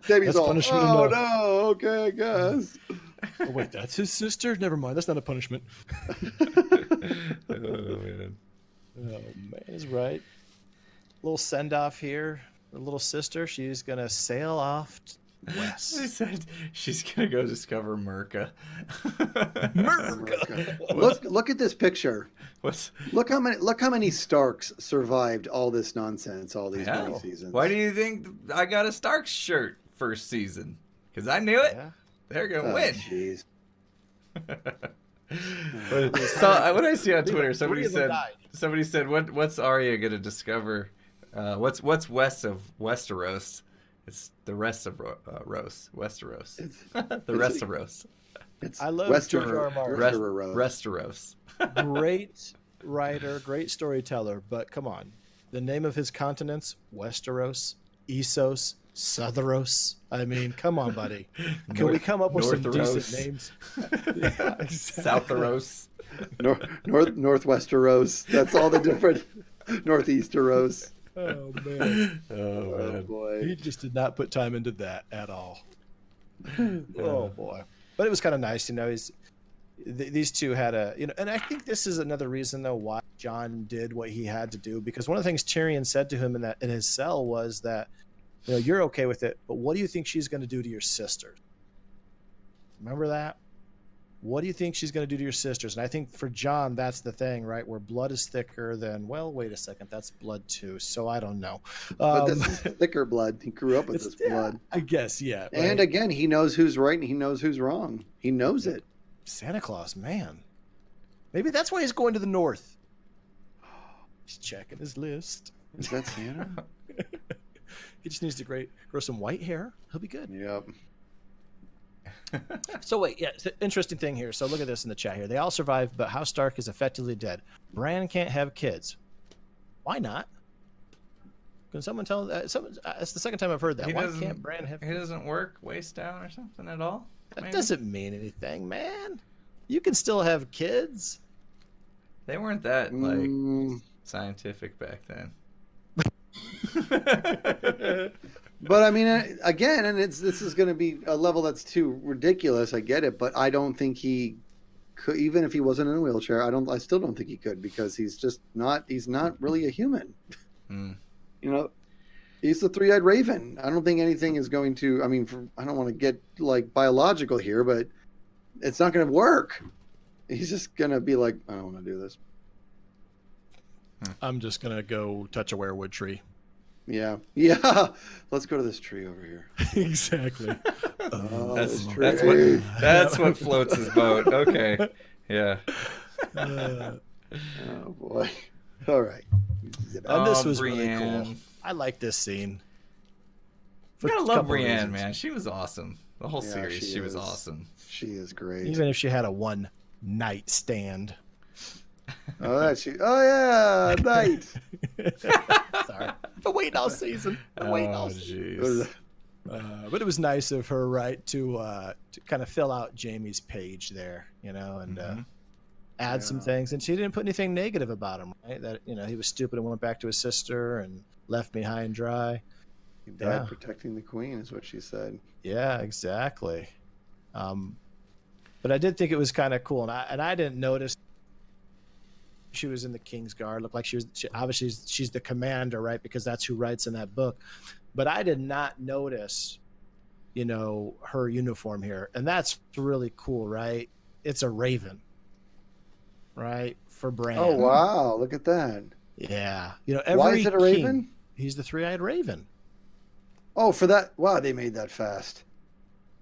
David's all, punishment oh enough. No, okay, I guess. Oh, wait, that's his sister? Never mind, that's not a punishment. Oh man, he's right. Little send off here. Her little sister, she's gonna sail off west. They said she's gonna go discover Merca. Look at this picture. Look how many Starks survived all this nonsense, all these many seasons. Why do you think I got a Stark shirt first season? Because I knew it. Yeah. They're gonna win. Jeez. So what I see on Twitter, Three of them somebody said, what's Arya gonna discover? What's west of Westeros? It's the rest of Westeros. The rest of Rose. I love George R. R. Martin. Westeros. Great writer, great storyteller, but come on. The name of his continents, Westeros, Essos, Sotheros. I mean, come on, buddy. Can we come up with some decent names? Yeah, exactly. Southteros. Northwesteros. That's all the different Northeasteros. Oh man. Oh boy. He just did not put time into that at all. Oh boy. But it was kind of nice, these two had and I think this is another reason though why Jon did what he had to do, because one of the things Tyrion said to him in his cell was that, you're okay with it, but what do you think she's going to do to your sisters? Remember that? What do you think she's going to do to your sisters? And I think for Jon, that's the thing, right? Where blood is thicker than, well, wait a second, that's blood too. So I don't know. But this is thicker blood. He grew up with this blood. I guess, yeah. Right? And again, he knows who's right and he knows who's wrong. He knows it. Santa Claus, man. Maybe that's why he's going to the north. He's checking his list. Is that Santa? He just needs to grow some white hair. He'll be good. Yep. So wait, it's an interesting thing here. So look at this in the chat here. They all survived, but House Stark is effectively dead. Bran can't have kids. Why not? Can someone tell? It's the second time I've heard that. Why can't Bran have kids? He doesn't work waist down or something at all? That doesn't mean anything, man. You can still have kids. They weren't that scientific back then. But I mean, again, and this is going to be a level that's too ridiculous. I get it, but I don't think he could, even if he wasn't in a wheelchair. I still don't think he could, because he's just not. He's not really a human. He's the three-eyed raven. I don't think anything is going to. I mean, I don't want to get biological here, but it's not going to work. He's just going to be like, I don't want to do this. I'm just going to go touch a werewood tree. Yeah. Let's go to this tree over here. Exactly. That's what floats his boat. Okay. Yeah. Oh boy. All right. And this was really cool. I like this scene. You gotta love Brienne, man. She was awesome. The whole series, she was awesome. She is great. Even if she had a one night stand. Oh yeah, night. Sorry. Been waiting all season. Jeez. But it was nice of her, right, to kind of fill out Jaime's page there, and add some things. And she didn't put anything negative about him, right? That, he was stupid and went back to his sister and left me high and dry. He died protecting the queen, is what she said. Yeah, exactly. But I did think it was kind of cool, and I didn't notice she was in the King's Guard. Looked like obviously she's the commander, right? Because that's who writes in that book. But I did not notice, her uniform here, and that's really cool, right? It's a raven, right? For Bran. Oh wow! Look at that. Yeah, why is it a raven? He's the three-eyed raven. Oh, for that! Wow, they made that fast.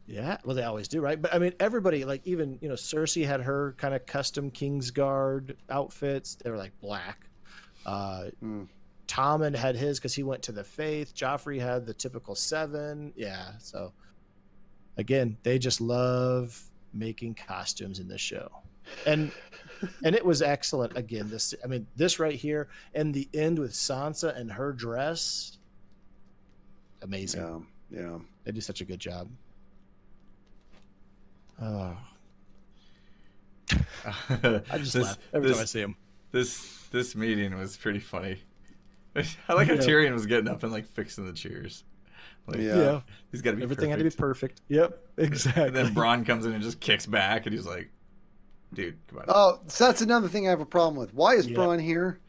Yeah, well, they always do, right? But I mean, everybody, even Cersei had her kind of custom Kingsguard outfits. They were like black. Tommen had his because he went to the Faith. Joffrey had the typical 7. Yeah, so again, they just love making costumes in this show, and it was excellent. Again, this right here, and the end with Sansa and her dress, amazing. Yeah, they do such a good job. Oh. I just laugh every time I see him. This meeting was pretty funny. I like how Tyrion was getting up and fixing the chairs. He's got to be everything perfect. had to be perfect. Yep, exactly. And then Bronn comes in and just kicks back, and he's like, "Dude, come on." Oh, so that's another thing I have a problem with. Why is Bronn here?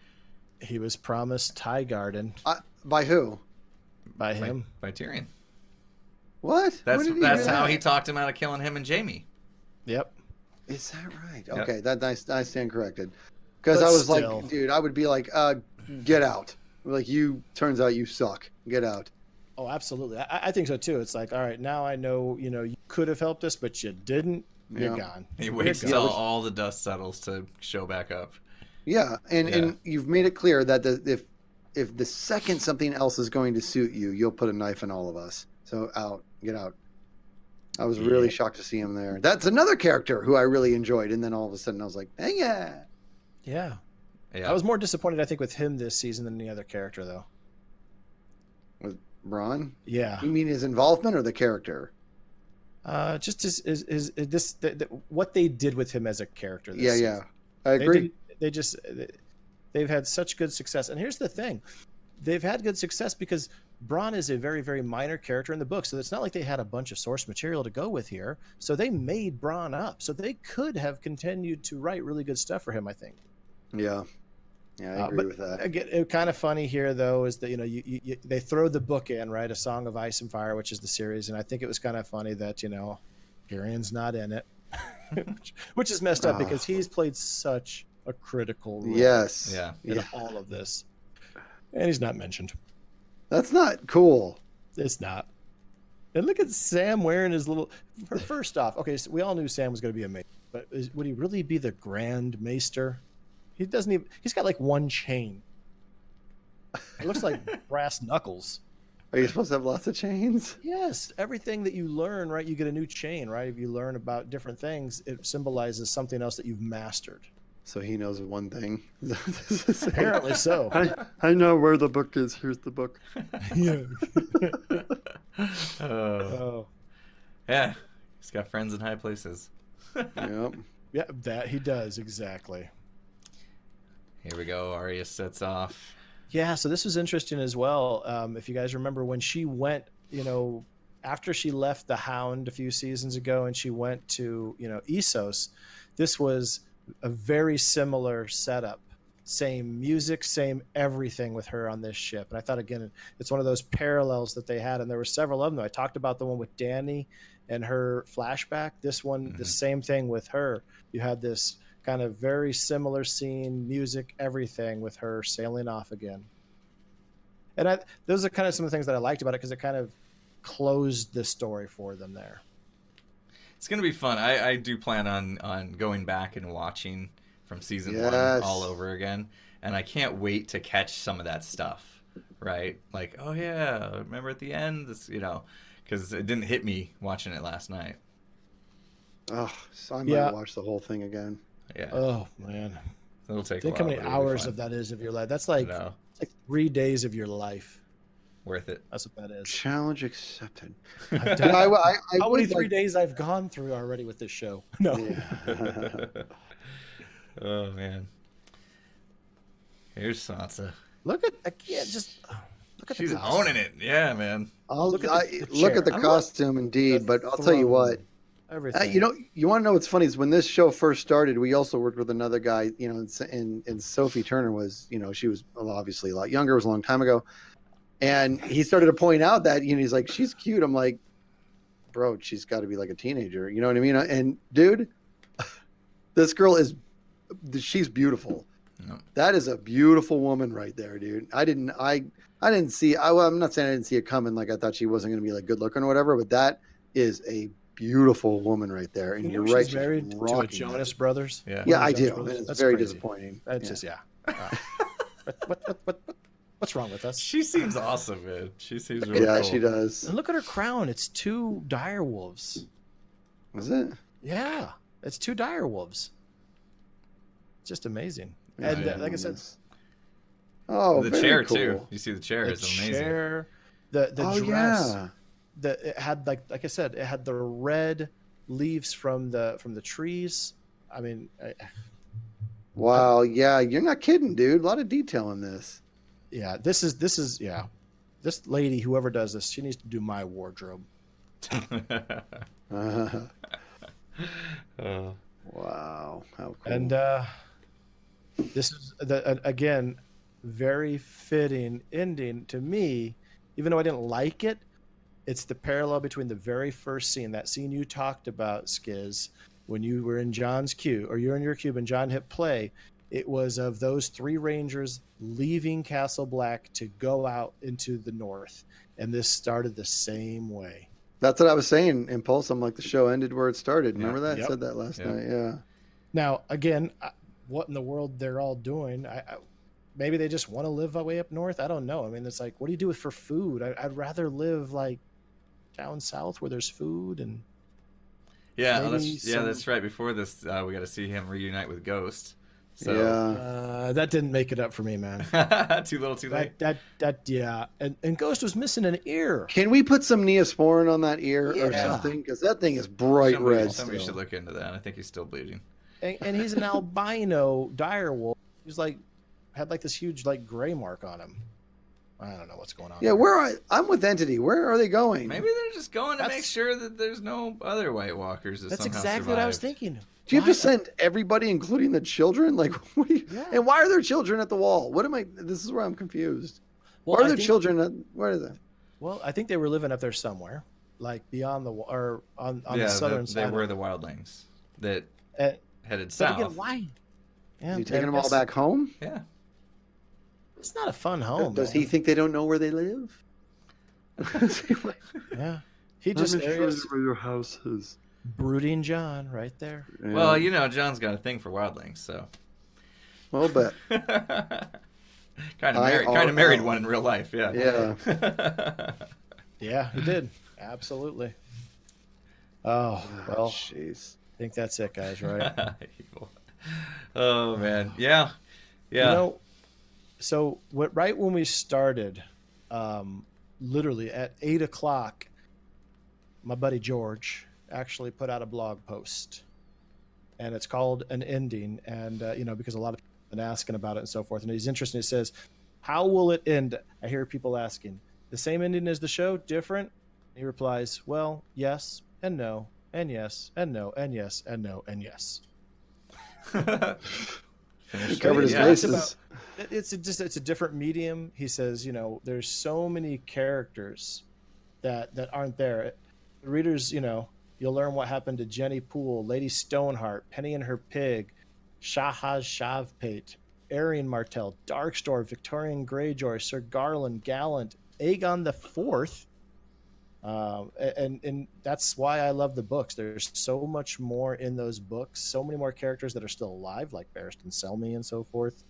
He was promised Tie Garden. By who? By him. By Tyrion. What? That's how he talked him out of killing him and Jaime. Yep. Is that right? Yep. Okay, I stand corrected. Because I was like, dude, I would be like, get out. Turns out you suck. Get out. Oh, absolutely. I think so too. It's like, all right, now I know, you could have helped us, but you didn't. You're Yeah. gone. He You're waits gone. till all the dust settles to show back up. Yeah, and Yeah. and you've made it clear that if the second something else is going to suit you, you'll put a knife in all of us. So get out. I was really shocked to see him there. That's another character who I really enjoyed, and then all of a sudden I was like, "Dang yeah!" Yeah. Yeah. I was more disappointed, I think, with him this season than any other character, though. With Braun, Yeah. you mean his involvement or the character? Just what they did with him as a character. This Yeah, season. yeah, I agree. They've had such good success. And here's the thing. They've had good success because Braun is a very, very minor character in the book. So it's not like they had a bunch of source material to go with here. So they made Braun up. So they could have continued to write really good stuff for him, I think. Yeah, I agree with that. Again, kind of funny here, though, is that, they throw the book in, right? A Song of Ice and Fire, which is the series. And I think it was kind of funny that, Tyrion's not in it, which is messed up because he's played such a critical role Yes. in all of this. And he's not mentioned. That's not cool. It's not. And look at Sam wearing his little. First off, okay, so we all knew Sam was going to be amazing, but would he really be the Grand Maester? He doesn't even. He's got like one chain. It looks like brass knuckles. Are you supposed to have lots of chains? Yes, everything that you learn, right? You get a new chain, right? If you learn about different things, it symbolizes something else that you've mastered. So he knows one thing. Apparently so. I know where the book is. Here's the book. Yeah. Oh. Yeah. He's got friends in high places. Yep. Yeah, that he does, exactly. Here we go. Arya sets off. Yeah, so this was interesting as well. If you guys remember when she went, after she left the Hound a few seasons ago and she went to, Essos, this was a very similar setup. Same music, same everything with her on this ship. And I thought, again, it's one of those parallels that they had. And there were several of them. I talked about the one with Dany and her flashback. This one, the same thing with her. You had this kind of very similar scene, music, everything with her sailing off again. And those are kind of some of the things that I liked about it because it kind of closed the story for them there. It's going to be fun. I do plan on going back and watching from season 1 all over again. And I can't wait to catch some of that stuff, right? Like, oh yeah, remember at the end, this, because it didn't hit me watching it last night. Oh, so I might watch the whole thing again. Yeah. Oh man. It'll take Think a how while, many but it'll be hours fun. of that is of your life. That's like, it's like 3 days of your life. Worth it. That's what that is. Challenge accepted. I've done, I how many would 3 days I've gone through already with this show? No. Yeah. Oh man. Here's Sansa. Look at look at She's the costume. owning it. Yeah, man. Look at the Look at the chair. costume, indeed. The But I'll tell you throne. what. Everything. You want to know what's funny is when this show first started, we also worked with another guy, and Sophie Turner was, she was obviously a lot younger. It was a long time ago. And he started to point out that, he's like, she's cute. I'm like, bro, she's got to be like a teenager. You know what I mean? And dude, this girl she's beautiful. No. That is a beautiful woman right there, dude. I didn't see, I'm not saying I didn't see it coming. Like I thought she wasn't going to be like good looking or whatever, but that is a beautiful woman right there. And you're right. She's married to a Jonas Brothers. Yeah. Yeah, I Jonas do. Brothers. And it's That's very crazy. disappointing. That's just what's wrong with us? She seems awesome, man. She seems really Yeah, cool. she does. And look at her crown. It's 2 dire wolves. Is it? Yeah, it's 2 dire wolves. It's just amazing. Yeah, And like I said, oh, The very chair cool. too. You see the chair the is amazing. chair, the dress. Yeah. It had like I said, it had the red leaves from the trees. I mean, Wow. Yeah, you're not kidding, dude. A lot of detail in this. yeah. This is this lady, whoever does this, she needs to do my wardrobe. Wow. How cool. And this is again very fitting ending to me, even though I didn't like it. It's the parallel between the very first scene, that scene you talked about, Skiz, when you were in John's cube, or you're in your cube and John hit play. It was of those 3 Rangers leaving Castle Black to go out into the north. And this started the same way. That's what I was saying. Impulse. I'm like, the show ended where it started. Yeah. Remember that? I Yep. said that last Yep. night. Yeah. Now, again, what in the world they're all doing? Maybe they just want to live way up north. I don't know. I mean, it's like, what do you do for food? I'd rather live like down south where there's food and Yeah, maybe that's right. Before this, we got to see him reunite with Ghost. So Yeah. that didn't make it up for me, man. too little, too late. Yeah. And Ghost was missing an ear. Can we put some Neosporin on that ear or Yeah. something? Because that thing is bright red. Somebody still. should look into that. I think he's still bleeding. And he's an albino dire wolf. He's like had like this huge like gray mark on him. I don't know what's going on. Yeah, I'm with Entity. Where are they going? Maybe they're just going to make That's- sure that there's no other White Walkers that That's somehow exactly what I was survived. thinking. Do you have to Why- send everybody, including the children? Like, what do you, Yeah. and why are there children at the wall? What am I? This is where I'm confused. Well, why are I there think- children? Where are they? Well, I think they were living up there somewhere, like beyond the or on Yeah, the southern they side. were the wildlings that Uh, headed but south. again, why? Yeah, Is he taking I them all guess back home? Yeah. It's not a fun home. Does he man. think they don't know where they live? Yeah, he just there's where your house is. brooding John right there. Yeah. Well, you know, John's got a thing for wildlings, so Well, but kind of married one in real life. Yeah. yeah. Yeah, he did. Absolutely. Oh well, Jeez. I think that's it, guys. Right? Evil. Oh man, yeah. You know, so right when we started, literally at 8:00, my buddy George actually put out a blog post, and it's called An Ending. And you know, because a lot of people have been asking about it and so forth, and he's interested. It says, "How will it end?" I hear people asking, "The same ending as the show? Different?" He replies, "Well, yes and no, and yes and no, and yes and no, and yes." He covered his Yeah. bases. It's a different medium. He says, you know, there's so many characters that aren't there. The readers, you know, you'll learn what happened to Jenny Poole, Lady Stoneheart, Penny and her pig, Shahaz Shavpate, Arian Martell, Darkstorm, Victorian Greyjoy, Sir Garland, Gallant, Aegon the Fourth. And that's why I love the books. There's so much more in those books, so many more characters that are still alive, like Barristan Selmy and so forth.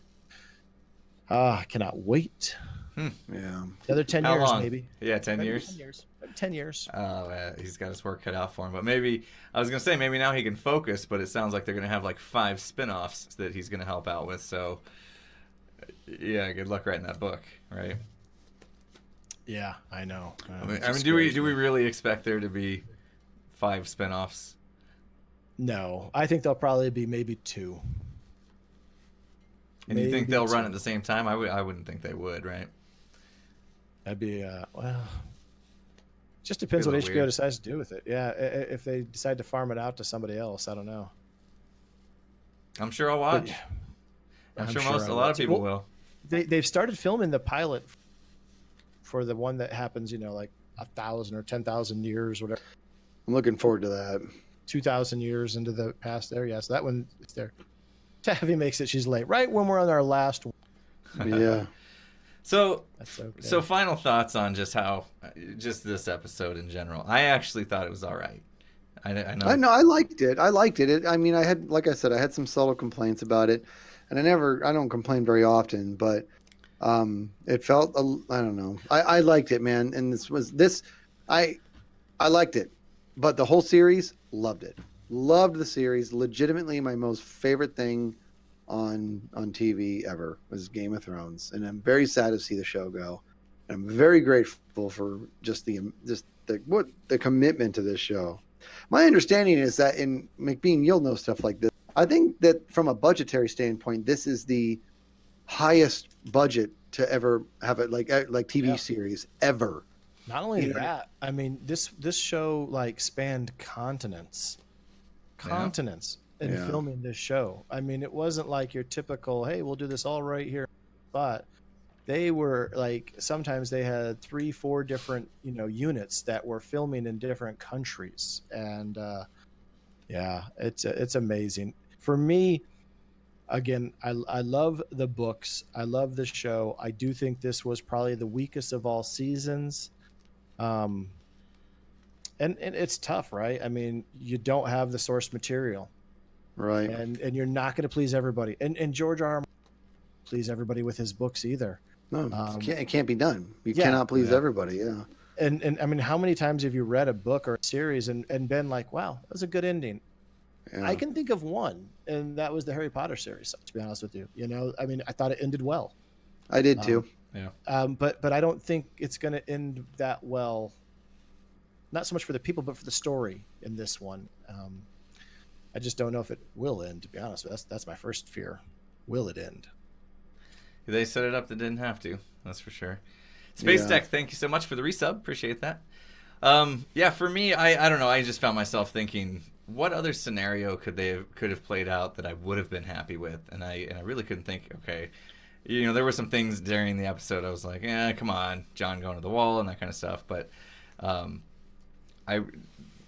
I cannot wait. Yeah. The other 10 How years, long? maybe. Yeah, 10 Maybe years. 10 years. Maybe 10 years. Oh, he's got his work cut out for him. But maybe I was gonna say maybe now he can focus. But it sounds like they're gonna have like 5 spin-offs that he's gonna help out with. So yeah, good luck writing that book, right? Yeah, I know. I mean, do we really expect there to be 5 spin-offs? No, I think there'll probably be maybe 2. And you think Maybe they'll run 2. at the same time? I wouldn't think they would, right? That'd be well. Just depends Be a what little HBO weird. decides to do with it. Yeah, if they decide to farm it out to somebody else, I don't know. I'm sure I'll But, watch. yeah, I'm I'm sure sure a I lot will of too. people Well, will. they've started filming the pilot for the one that happens, you know, like 1,000 or 10,000 years, whatever, I'm looking forward to that. 2,000 years into the past. There, yeah. So that one is there. Taffy makes it. She's late, right when we're on our last one. Yeah. So That's okay. So final thoughts on just this episode in general. I actually thought it was all right. I know. I know. I liked it. I mean, I had, like I said, I had some subtle complaints about it, and I don't complain very often, but it felt, I don't know. I liked it, man. And I liked it, but the whole series, loved it. Loved the series. Legitimately, my most favorite thing on TV ever was Game of Thrones, and I'm very sad to see the show go. And I'm very grateful for just the commitment to this show. My understanding is that in Mkbean, you'll know stuff like this. I think that from a budgetary standpoint, this is the highest budget to ever have it like TV series ever. Not only You know- that, I mean, this show like spanned continents in Yeah. filming this show. I mean, it wasn't like your typical, hey, we'll do this all right here, but they were like, sometimes they had 3-4 different, you know, units that were filming in different countries. And yeah, it's amazing. For me, again, I love the books. I love the show. I do think this was probably the weakest of all seasons. And it's tough, right? I mean, you don't have the source material, Right. and you're not going to please everybody. And George R. R. please everybody with his books either. No, it can't be done. You yeah. cannot please Yeah. everybody. Yeah. And I mean, how many times have you read a book or a series and been like, wow, that was a good ending? Yeah. I can think of one, and that was the Harry Potter series, to be honest with you. You know, I mean, I thought it ended well. I did too. But I don't think it's going to end that well. Not so much for the people, but for the story in this one. I just don't know if it will end, to be honest. That's my first fear. Will it end? They set it up that didn't have to. That's for sure. Space Deck, thank you so much for the resub. Appreciate that. Yeah, for me, I don't know. I just found myself thinking, what other scenario could have played out that I would have been happy with? And I really couldn't think. Okay, you know, there were some things during the episode I was like, come on, John going to the wall and that kind of stuff. But I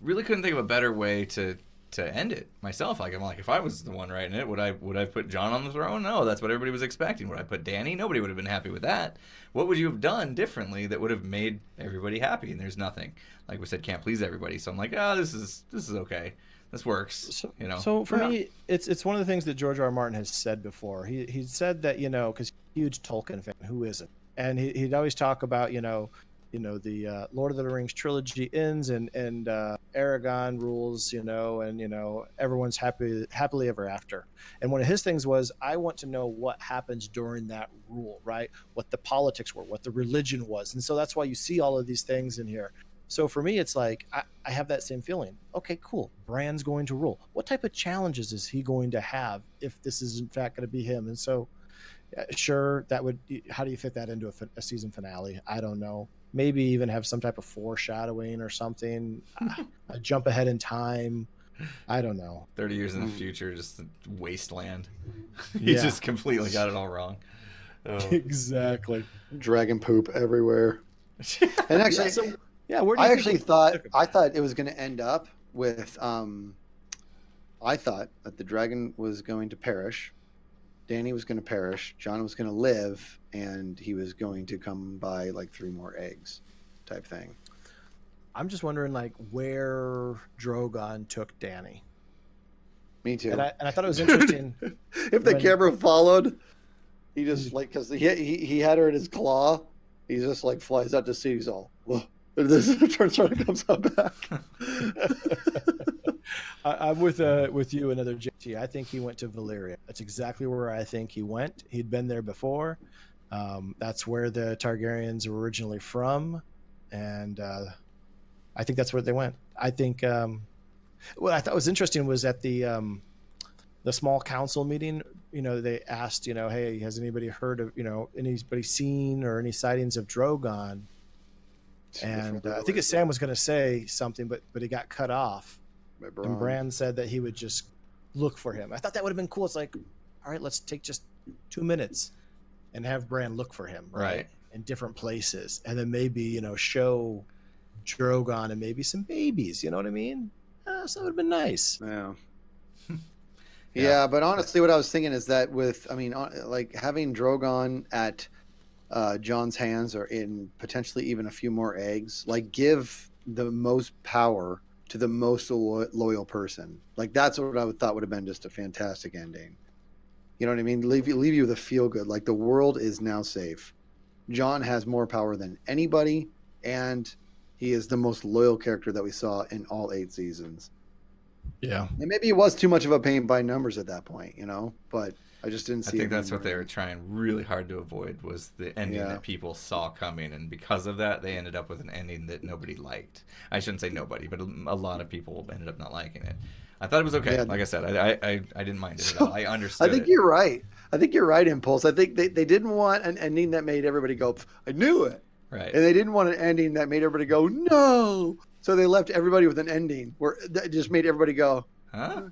really couldn't think of a better way to end it myself. Like, I'm like, if I was the one writing it, would I put John on the throne? No, that's what everybody was expecting. Would I put Danny? Nobody would have been happy with that. What would you have done differently that would have made everybody happy? And there's nothing. Like we said, can't please everybody. So I'm like, this is okay. This works. You know. So for me, it's one of the things that George R. R. Martin has said before. He said that, you know, because huge Tolkien fan, who isn't? And he'd always talk about, the Lord of the Rings trilogy ends and Aragon rules, and everyone's happily ever after. And one of his things was, I want to know what happens during that rule, right? What the politics were, what the religion was. And so that's why you see all of these things in here. So for me, it's like, I have that same feeling. Okay, cool. Bran's going to rule. What type of challenges is he going to have if this is in fact going to be him? And so, sure, how do you fit that into a season finale? I don't know. Maybe even have some type of foreshadowing or something. A jump ahead in time. I don't know. 30 years in the future, just a wasteland. He just completely got it all wrong. Exactly. Dragon poop everywhere. And actually, where do you I thought it was going to end up with. I thought that the dragon was going to perish. Danny was going to perish. John was going to live, and he was going to come by like 3 more eggs, type thing. I'm just wondering, like, where Drogon took Danny. Me too. And I thought it was interesting. If the camera followed, he just because he had her in his claw. He just like flies out to sea. He's all, whoa. This turns around and comes out back. I'm with you, another JT. I think he went to Valyria. That's exactly where I think he went. He'd been there before. That's where the Targaryens were originally from, and I think that's where they went. I think what I thought was interesting was at the small council meeting. They asked, hey, has anybody heard of, anybody seen or any sightings of Drogon? And I think Sam was going to say something, but he got cut off. And Bran said that he would just look for him. I thought that would have been cool. It's like, all right, let's take just 2 minutes and have Bran look for him, right? In different places, and then maybe show Drogon and maybe some babies. You know what I mean? So that would have been nice. Yeah. Yeah, but honestly, what I was thinking is that like having Drogon at John's hands or in potentially even a few more eggs, like give the most power to the most loyal person. Like that's what I thought would have been just a fantastic ending. You know what I mean? Leave you with a feel good. Like the world is now safe. John has more power than anybody, and he is the most loyal character that we saw in all 8 seasons. Yeah. And maybe it was too much of a paint by numbers at that point, but I just didn't see. I think that's what they were trying really hard to avoid, was the ending that people saw coming, and because of that, they ended up with an ending that nobody liked. I shouldn't say nobody, but a lot of people ended up not liking it. I thought it was okay. Yeah. Like I said, I didn't mind it at all. I understood. I think you're right. I think you're right, Impulse. I think they didn't want an ending that made everybody go, I knew it. Right. And they didn't want an ending that made everybody go, no. So they left everybody with an ending where that just made everybody go, huh?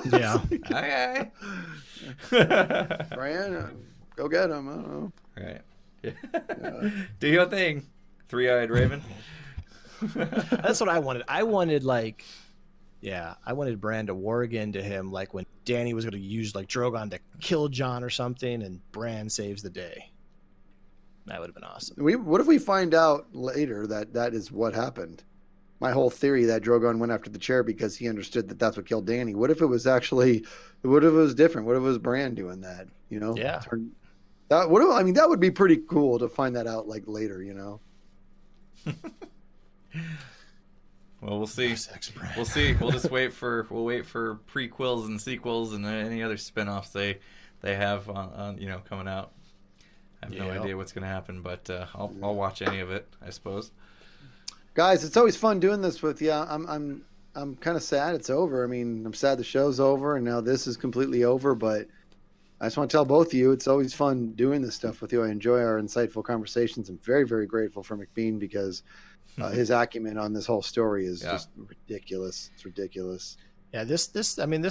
Yeah. Okay. Brian, go get him. I don't know. Right. Yeah. Do your thing, 3-eyed Raven. That's what I wanted. I wanted I wanted Bran to war again to him, like when Danny was going to use like Drogon to kill Jon or something, and Bran saves the day. That would have been awesome. What if we find out later that is what happened? my whole theory that Drogon went after the chair because he understood that that's what killed Dany. What if it was actually? What if it was different? What if it was Bran doing that? You know? Yeah. I mean, that would be pretty cool to find that out like later. You know? Well, we'll see. We'll see. We'll wait for prequels and sequels and any other spin-offs they have on coming out. I have no idea what's going to happen, but I'll watch any of it, I suppose. Guys, it's always fun doing this with you. I'm kind of sad it's over. I mean, I'm sad the show's over and now this is completely over, but I just want to tell both of you it's always fun doing this stuff with you. I enjoy our insightful conversations. I'm very, very grateful for Mkbean because his acumen on this whole story is just ridiculous. It's ridiculous. Yeah, this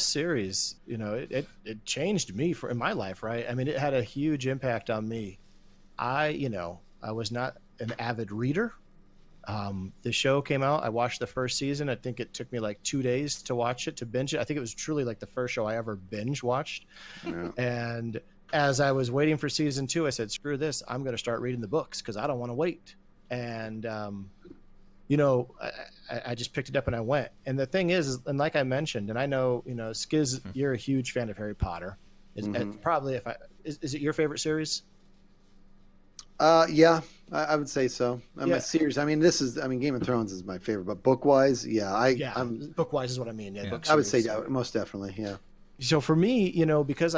series, it changed me in my life, right? I mean, it had a huge impact on me. I was not an avid reader. The show came out. I watched the first season. I think it took me like 2 days to watch it, to binge it. I think it was truly like the first show I ever binge watched. Yeah. And as I was waiting for season 2, I said, screw this. I'm going to start reading the books because I don't want to wait. And, I just picked it up and I went. And the thing is, and like I mentioned, and I know, Skiz, you're a huge fan of Harry Potter. Probably, is it your favorite series? Yeah, I would say so. My series. I mean, Game of Thrones is my favorite, but book wise, I'm book wise is what I mean. Yeah, I would say most definitely. Yeah. So for me, because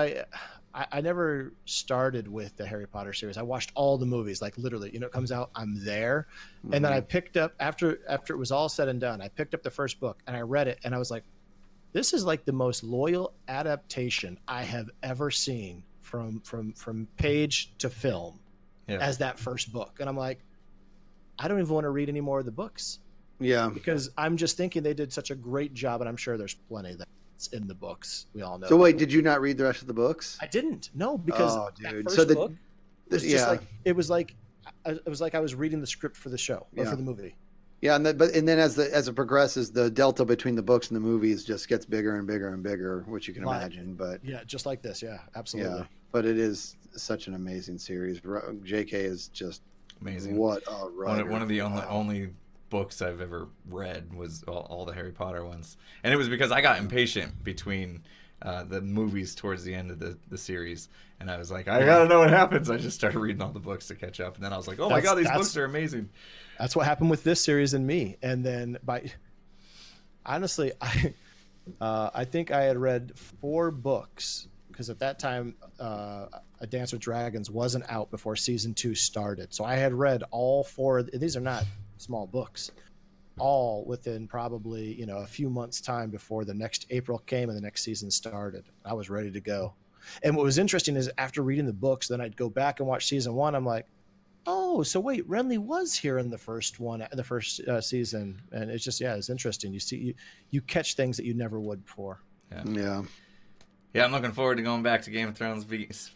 I never started with the Harry Potter series. I watched all the movies, like literally, it comes out, I'm there. And then I picked up after it was all said and done, I picked up the first book and I read it and I was like, this is like the most loyal adaptation I have ever seen from page to film as that first book. And I'm like, I don't even want to read any more of the books. Yeah. Because I'm just thinking they did such a great job, and I'm sure there's plenty that's in the books. We all know. So wait, did you not read the rest of the books? I didn't. No, because that first book was just like it was like I was reading the script for the show or for the movie. Yeah, and then as it progresses, the delta between the books and the movies just gets bigger and bigger and bigger, which you can imagine. But yeah, just like this. Yeah, absolutely. Yeah, but it is such an amazing series. J.K. is just amazing. What a writer! One of the only books I've ever read was all the Harry Potter ones, and it was because I got impatient between the movies towards the end of the series, and I was like, I gotta know what happens. I just started reading all the books to catch up, and then I was like, oh my god, these books are amazing. That's what happened with this series and me. And then honestly, I think I had read 4 books because at that time, A Dance with Dragons wasn't out before season 2 started. So I had read all 4. These are not small books, all within probably, a few months' time before the next April came and the next season started. I was ready to go. And what was interesting is after reading the books, then I'd go back and watch season 1. I'm like, oh, so wait, Renly was here in the first season. And it's just, it's interesting. You see, you catch things that you never would before. Yeah. Yeah, I'm looking forward to going back to Game of Thrones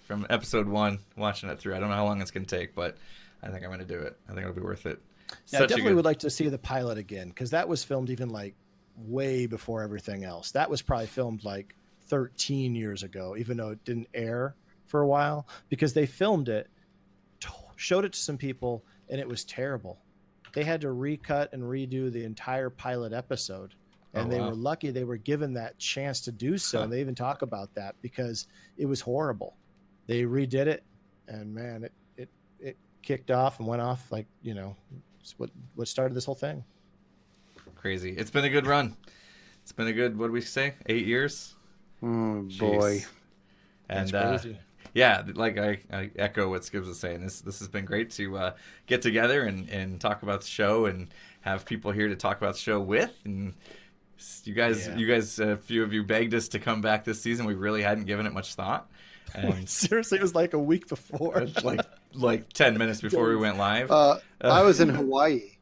from episode 1, watching it through. I don't know how long it's going to take, but I think I'm going to do it. I think it'll be worth it. Yeah, I definitely would like to see the pilot again, because that was filmed even like way before everything else. That was probably filmed like 13 years ago, even though it didn't air for a while, because they filmed it, showed it to some people, and it was terrible. They had to recut and redo the entire pilot episode. And they were lucky they were given that chance to do so. And they even talk about that because it was horrible. They redid it, and man, it kicked off and went off like, it's what started this whole thing. Crazy. It's been a good run. It's been a good, what did we say, 8 years? Oh, boy. And yeah, like I echo what Skibbs was saying. This has been great to get together and talk about the show and have people here to talk about the show with. And you guys, a few of you begged us to come back this season. We really hadn't given it much thought. And seriously, it was like a week before, like 10 minutes before we went live. I was in Hawaii.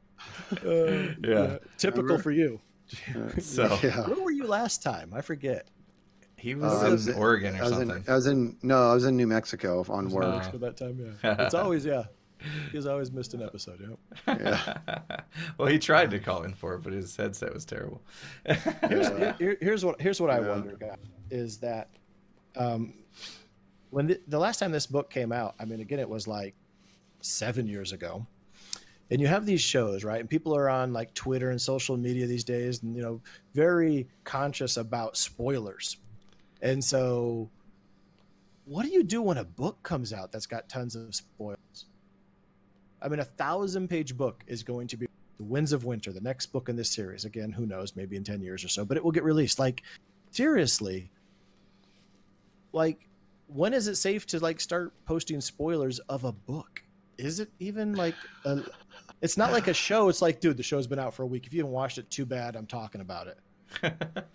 Typical for you. Where were you last time? I forget. He was in Oregon or something. I was in New Mexico on work. For that time, it's always He's always missed an episode. Yeah. Well, he tried to call in for it, but his headset was terrible. Here's what I wonder, guys, is that when the last time this book came out, I mean, again, it was like 7 years ago. And you have these shows, right? And people are on like Twitter and social media these days, and very conscious about spoilers. And so, what do you do when a book comes out that's got tons of spoilers? I mean, a 1,000-page book is going to be The Winds of Winter, the next book in this series. Again, who knows? Maybe in 10 years or so, but it will get released. Like, seriously, like, when is it safe to like start posting spoilers of a book? Is it even like it's not like a show. It's like, dude, the show's been out for a week. If you haven't watched it, too bad. I'm talking about it.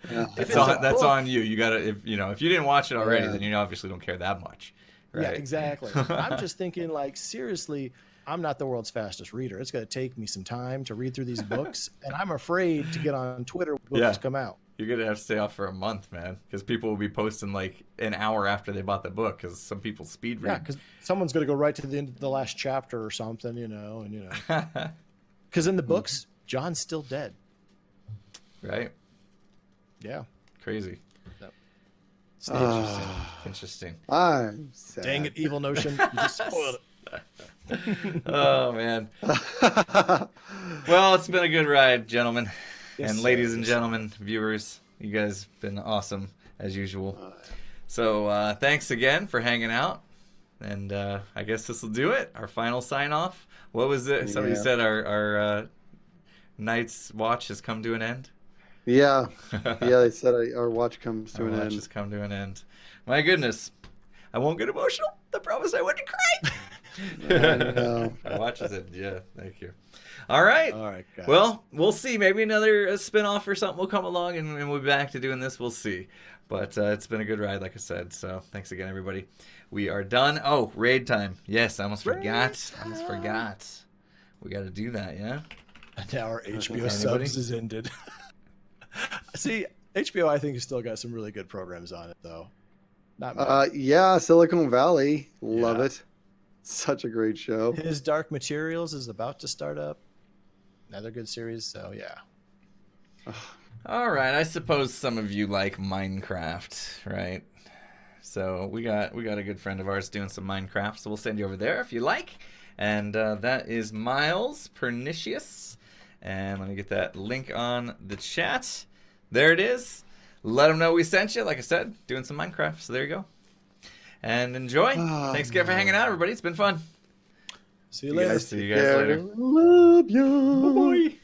That's on you. You gotta, if you didn't watch it already, then you obviously don't care that much. Right? Yeah, exactly. I'm just thinking, like, seriously, I'm not the world's fastest reader. It's going to take me some time to read through these books, and I'm afraid to get on Twitter when books come out. You're going to have to stay off for a month, man, because people will be posting like an hour after they bought the book, because some people speed read. Yeah, because someone's going to go right to the end of the last chapter or something, Because in the books, John's still dead. Right? Yeah. Crazy. Interesting. Interesting. I'm sad. Dang it, Evil Notion. You just spoiled it. Oh, man. Well, it's been a good ride, gentlemen. Yes, and ladies and gentlemen, viewers, you guys have been awesome, as usual. So thanks again for hanging out. And I guess this will do it. Our final sign-off. What was it? Somebody said our night's watch has come to an end. Yeah. They said our watch comes to an end. Watch has come to an end. My goodness. I won't get emotional. I promise I wouldn't cry. No. Our watch is it. Yeah, thank you. All right. Guys. Well, we'll see. Maybe another spin-off or something will come along, and we'll be back to doing this. We'll see. But it's been a good ride, like I said. So thanks again, everybody. We are done. Oh, raid time. Yes, I almost forgot. We got to do that, yeah? Now our HBO subs is ended. See, HBO, I think, has still got some really good programs on it, though. Not bad. Yeah, Silicon Valley. Love it. Such a great show. His Dark Materials is about to start up. Another good series, so yeah. All right, I suppose some of you like Minecraft, right? So we got a good friend of ours doing some Minecraft, so we'll send you over there if you like. And that is Miles Pernicious. And let me get that link on the chat. There it is. Let them know we sent you. Like I said, doing some Minecraft. So there you go. And enjoy. Thanks again for hanging out, everybody. It's been fun. See you later. See you guys later. Love you. Bye-bye.